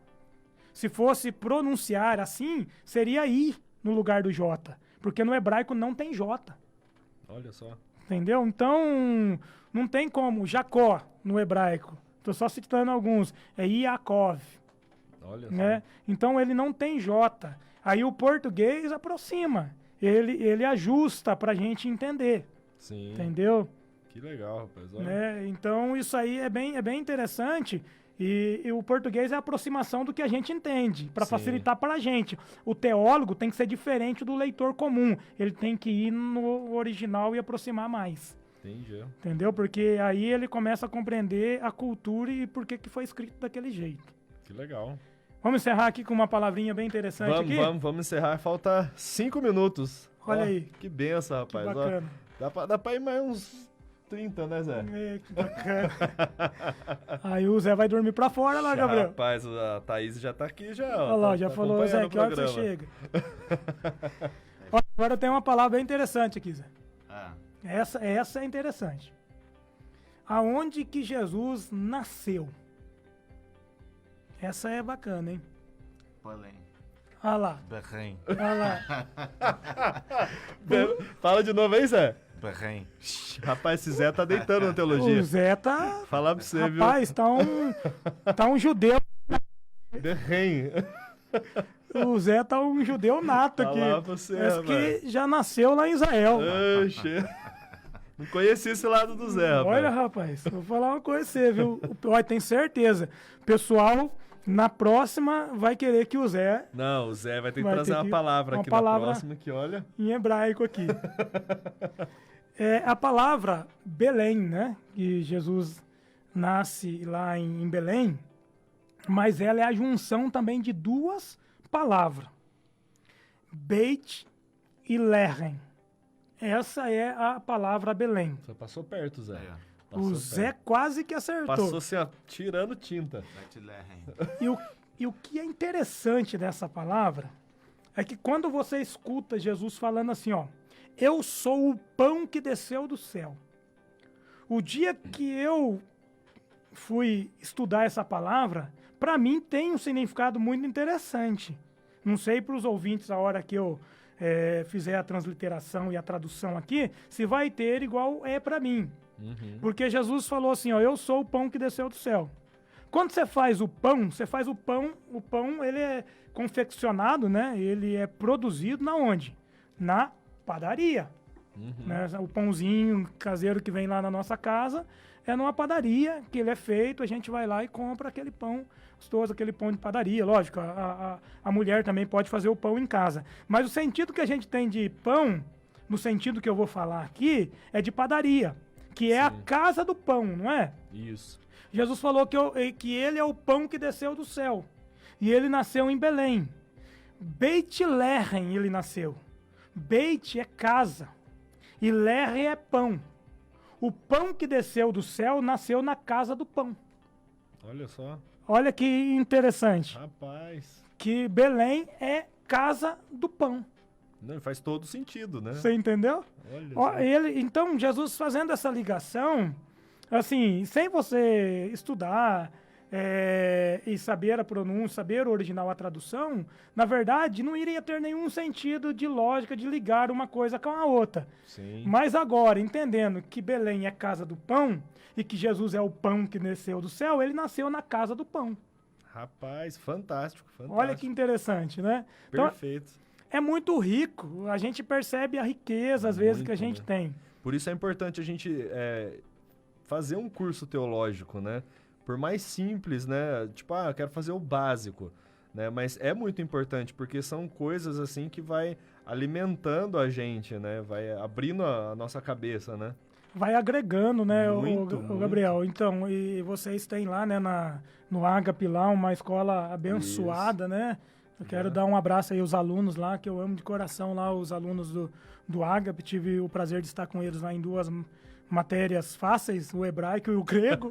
S4: Se fosse pronunciar assim, seria I no lugar do J, porque no hebraico não tem J.
S2: Olha só.
S4: Entendeu? Então, não tem como. Jacó, no hebraico. Estou só citando alguns. É Iacov,
S2: Olha
S4: né? Então, ele não tem J. Aí o português aproxima. Ele ajusta para a gente entender.
S2: só. Sim.
S4: Entendeu?
S2: Que legal, rapaz. Olha.
S4: Né? Então, isso aí é bem interessante. E o português é a aproximação do que a gente entende, para
S2: Sim.
S4: facilitar para a gente. O teólogo tem que ser diferente do leitor comum. Ele tem que ir no original e aproximar mais.
S2: Entendi.
S4: Entendeu? Porque aí ele começa a compreender a cultura e por que foi escrito daquele jeito.
S2: Que legal.
S4: Vamos encerrar aqui com uma palavrinha bem interessante aqui?
S2: Vamos encerrar. Falta 5 minutos.
S4: Olha
S2: Ó,
S4: aí.
S2: Que benção,
S4: Que
S2: rapaz. Ó,
S4: bacana.
S2: dá pra ir mais uns 30, né, Zé?
S4: Que bacana. Aí o Zé vai dormir pra fora lá, Gabriel.
S2: Rapaz, a Thaís já tá aqui já.
S4: Olha lá, já falou, Zé,
S2: acompanhando
S4: que hora
S2: o
S4: que você
S2: programa.
S4: chega? Olha, agora tem uma palavra bem interessante aqui, Zé.
S3: Ah,
S4: Essa é interessante. Aonde que Jesus nasceu? Essa é bacana, hein?
S3: Belém.
S4: Olha lá,
S3: Bahrein.
S4: olha lá.
S2: Fala de novo aí, Zé.
S3: Bahrein.
S2: Rapaz, esse Zé tá deitando na teologia.
S4: O Zé tá...
S2: Falar pra você,
S4: Rapaz, tá um judeu.
S2: viu? Berrem.
S4: O Zé tá um judeu nato aqui.
S2: Falar pra você,
S4: Esse
S2: rapaz.
S4: que já nasceu lá em Israel.
S2: Oxe. Não conheci esse lado do Zé, rapaz.
S4: Olha, rapaz, vou falar uma coisa pra você, viu? Olha, tem certeza. Pessoal, na próxima vai querer que o Zé,
S2: Não, o Zé vai ter que
S4: Vai
S2: trazer
S4: ter
S2: uma
S4: que-
S2: palavra
S4: uma
S2: aqui
S4: palavra-
S2: na próxima, que olha...
S4: em hebraico aqui. A palavra Belém, né? Que Jesus nasce lá em Belém, mas ela é a junção também de duas palavras. Beit e Lehem. Essa é a palavra Belém.
S2: Você passou perto, Zé.
S3: Aí, ó.
S2: Passou
S4: O Zé
S2: perto.
S4: quase que acertou.
S2: Passou assim, ó, tirando tinta.
S3: Bethlehem.
S4: E o que é interessante dessa palavra é que quando você escuta Jesus falando assim, ó, eu sou o pão que desceu do céu. O dia que eu fui estudar essa palavra, para mim tem um significado muito interessante. Não sei para os ouvintes a hora que eu fizer a transliteração e a tradução aqui, se vai ter igual é para mim. Porque Jesus falou assim, ó, eu sou o pão que desceu do céu. Quando você faz o pão, o pão ele é confeccionado, né? Ele é produzido na onde? Na padaria. Né? O pãozinho caseiro que vem lá na nossa casa é numa padaria que ele é feito, a gente vai lá e compra aquele pão gostoso, aquele pão de padaria. Lógico, a mulher também pode fazer o pão em casa. Mas o sentido que a gente tem de pão, no sentido que eu vou falar aqui, é de padaria, que é a casa do pão, não é?
S2: Isso.
S4: Jesus falou que ele é o pão que desceu do céu. E ele nasceu em Belém. Beit Lehem ele nasceu. Beit é casa. E Lehem é pão. O pão que desceu do céu nasceu na casa do pão.
S2: Olha só.
S4: Olha que interessante.
S2: Rapaz.
S4: Que Belém é casa do pão.
S2: Não, faz todo sentido, né?
S4: Você entendeu?
S2: Olha
S4: Ó,
S2: só.
S4: então, Jesus fazendo essa ligação, assim, sem você estudar e saber a pronúncia, saber o original, a tradução, na verdade, não iria ter nenhum sentido de lógica de ligar uma coisa com a outra.
S2: Sim.
S4: Mas agora, entendendo que Belém é casa do pão e que Jesus é o pão que desceu do céu, ele nasceu na casa do pão.
S2: Rapaz, fantástico, fantástico.
S4: Olha que interessante, né? Então,
S2: Perfeito.
S4: é muito rico. A gente percebe a riqueza, às vezes,
S2: Muito,
S4: que a gente
S2: né?
S4: tem.
S2: Por isso é importante a gente fazer um curso teológico, né? Por mais simples, né? Tipo, eu quero fazer o básico, né? Mas é muito importante, porque são coisas, assim, que vai alimentando a gente, né? Vai abrindo a nossa cabeça, né?
S4: Vai agregando, né,
S2: Muito,
S4: o
S2: muito.
S4: Gabriel? Então, e vocês têm lá, né, no Ágape lá, uma escola abençoada, né? Eu quero dar um abraço aí aos alunos lá, que eu amo de coração lá, os alunos do Ágape. Tive o prazer de estar com eles lá em duas matérias fáceis, o hebraico e o grego.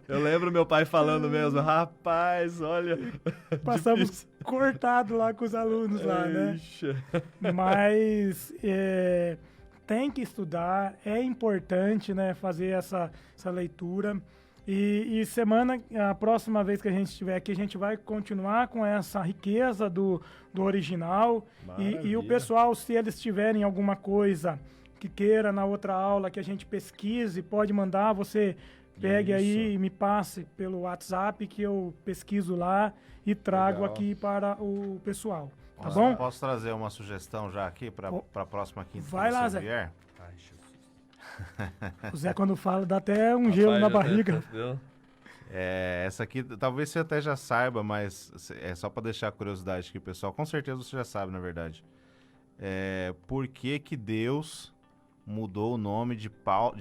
S2: Eu lembro meu pai falando mesmo, rapaz, olha...
S4: Passamos
S2: difícil.
S4: cortado lá com os alunos lá, né?
S2: Eixa.
S4: Mas tem que estudar, é importante, né, fazer essa leitura. E a próxima vez que a gente estiver aqui, a gente vai continuar com essa riqueza do original. E o
S2: Maravilha.
S4: pessoal, se eles tiverem alguma coisa que queira na outra aula que a gente pesquise, pode mandar, você pegue aí
S2: Isso.
S4: e me passe pelo WhatsApp que eu pesquiso lá e trago
S2: Legal.
S4: aqui para o pessoal. Tá
S3: Posso,
S4: bom?
S3: posso trazer uma sugestão já aqui para a próxima quinta
S4: Vai
S3: que
S4: lá,
S3: você
S4: Zé.
S3: vier?
S2: Ai, Jesus.
S4: O Zé, quando fala, dá até um gelo na
S2: Rapaz,
S4: barriga.
S2: viu?
S3: Essa aqui, talvez você até já saiba, mas é só para deixar a curiosidade aqui, pessoal. Com certeza você já sabe, na verdade. Por que que Deus mudou o nome de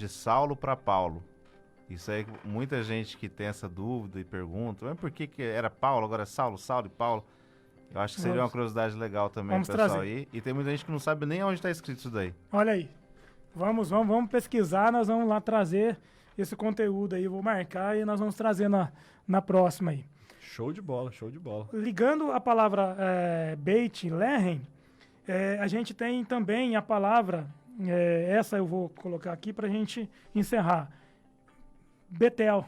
S3: Saulo para Paulo? Isso aí, muita gente que tem essa dúvida e pergunta, mas por que que era Paulo, agora é Saulo e Paulo? Eu acho que seria uma curiosidade legal também,
S4: Vamos
S3: pessoal,
S4: trazer.
S3: aí. E tem muita gente que não sabe nem onde está escrito isso daí.
S4: Olha aí. Vamos pesquisar, nós vamos lá trazer esse conteúdo aí. Vou marcar e nós vamos trazer na próxima aí.
S2: Show de bola, show de bola.
S4: Ligando a palavra Beit Lehem, a gente tem também a palavra, essa eu vou colocar aqui para a gente encerrar. Betel.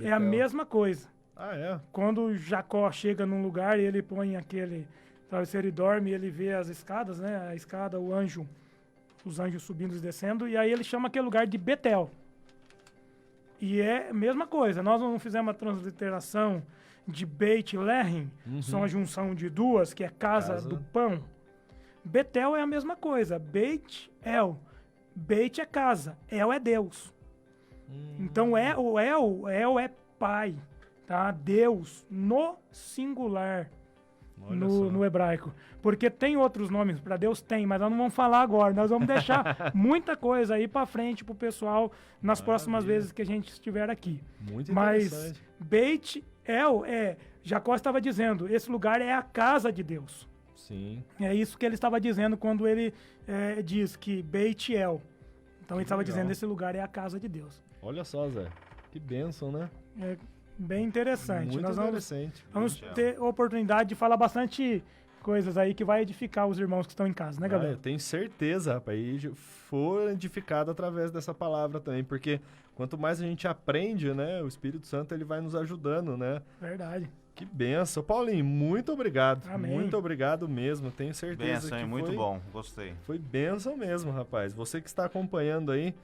S4: É a
S2: Betel.
S4: mesma coisa.
S2: Ah, é?
S4: Quando Jacó chega num lugar e ele põe aquele travesseiro e dorme, ele vê as escadas, né? A escada, o anjo, os anjos subindo e descendo, e aí ele chama aquele lugar de Betel. E é a mesma coisa. Nós não fizemos a transliteração de Beit Lehem, são a junção de duas, que é casa do pão. Betel é a mesma coisa, Beit El. Beit é casa, El é Deus. Então o El é pai, tá? Deus no singular no hebraico. Porque tem outros nomes para Deus, tem, mas nós não vamos falar agora. Nós vamos deixar muita coisa aí para frente pro pessoal nas próximas vezes que a gente estiver aqui.
S2: Muito
S4: Mas
S2: interessante.
S4: Beit El Jacó estava dizendo, esse lugar é a casa de Deus.
S2: Sim.
S4: É isso que ele estava dizendo quando ele diz que Beit El. Então ele estava dizendo, esse lugar é a casa de Deus.
S2: Olha só, Zé. Que bênção, né?
S4: É bem interessante.
S2: Muito
S4: Nós
S2: interessante.
S4: vamos ter oportunidade de falar bastante coisas aí que vai edificar os irmãos que estão em casa, né, Gabriel?
S2: Eu tenho certeza, rapaz. E for edificado através dessa palavra também, porque quanto mais a gente aprende, né, o Espírito Santo ele vai nos ajudando, né?
S4: Verdade.
S2: Que benção. Paulinho, muito obrigado.
S4: Amém.
S2: Muito obrigado mesmo. Tenho certeza
S3: Benção,
S2: que
S3: muito bom. Gostei.
S2: Foi benção mesmo, rapaz. Você que está acompanhando aí,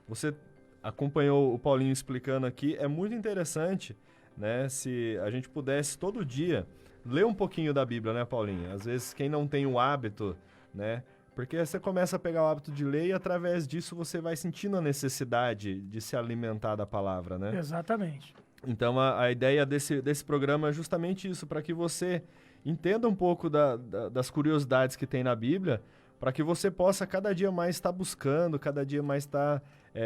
S2: você acompanhou o Paulinho explicando aqui, é muito interessante, né? Se a gente pudesse todo dia ler um pouquinho da Bíblia, né, Paulinho? Às vezes quem não tem o hábito, né? Porque você começa a pegar o hábito de ler e através disso você vai sentindo a necessidade de se alimentar da palavra, né?
S4: Exatamente.
S2: Então a ideia desse programa é justamente isso, para que você entenda um pouco das curiosidades que tem na Bíblia, para que você possa cada dia mais estar buscando, cada dia mais estar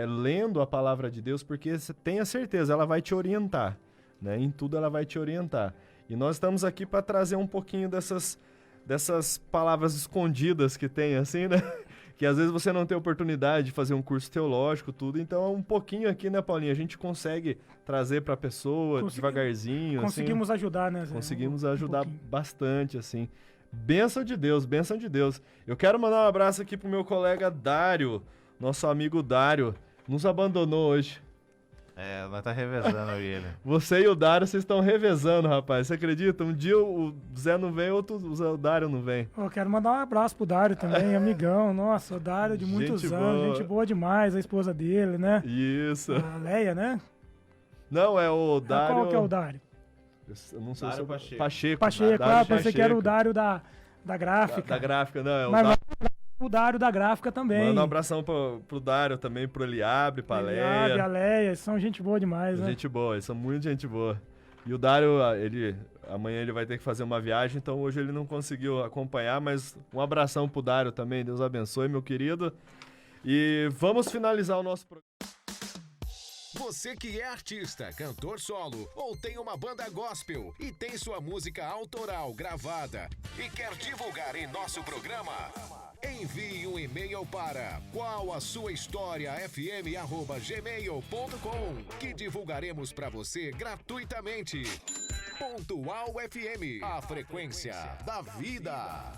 S2: lendo a palavra de Deus, porque você tenha certeza, ela vai te orientar, né? Em tudo ela vai te orientar. E nós estamos aqui para trazer um pouquinho dessas palavras escondidas que tem, assim, né? Que às vezes você não tem oportunidade de fazer um curso teológico, tudo. Então, um pouquinho aqui, né, Paulinho? A gente consegue trazer para a pessoa devagarzinho.
S4: Conseguimos
S2: assim,
S4: ajudar, né, Zé?
S2: Conseguimos ajudar bastante, assim. Bênção de Deus, bênção de Deus. Eu quero mandar um abraço aqui pro meu colega Dário, nosso amigo Dário. Nos abandonou hoje.
S3: Nós tá revezando ele.
S2: Você e o Dário, vocês estão revezando, rapaz. Você acredita? Um dia o Zé não vem, outro o Dário não vem.
S4: Eu quero mandar um abraço pro Dário também, amigão. Nossa, o Dário de muitos anos, gente boa demais, a esposa dele, né?
S2: Isso.
S4: A Leia, né?
S2: Não, é o Dário...
S4: Qual que é o Dário?
S2: Eu não sei
S3: Dário
S2: se
S3: Pacheco.
S4: Pacheco, pensei que era o Dário da gráfica.
S2: Da gráfica, não, é o
S4: Mas
S2: Dário.
S4: o Dário da gráfica também.
S2: Manda um abração pro Dário também, pro Eliabre, pra
S4: Eliabre,
S2: Leia.
S4: a Leia, são gente boa demais, né?
S2: Gente boa, eles são muito gente boa. E o Dário, amanhã ele vai ter que fazer uma viagem, então hoje ele não conseguiu acompanhar, mas um abração pro Dário também, Deus abençoe, meu querido. E vamos finalizar o nosso programa.
S1: Você que é artista, cantor solo ou tem uma banda gospel e tem sua música autoral gravada e quer divulgar em nosso programa, envie um e-mail para qualasuahistoriafm@gmail.com que divulgaremos para você gratuitamente. Pontual FM, a frequência da vida.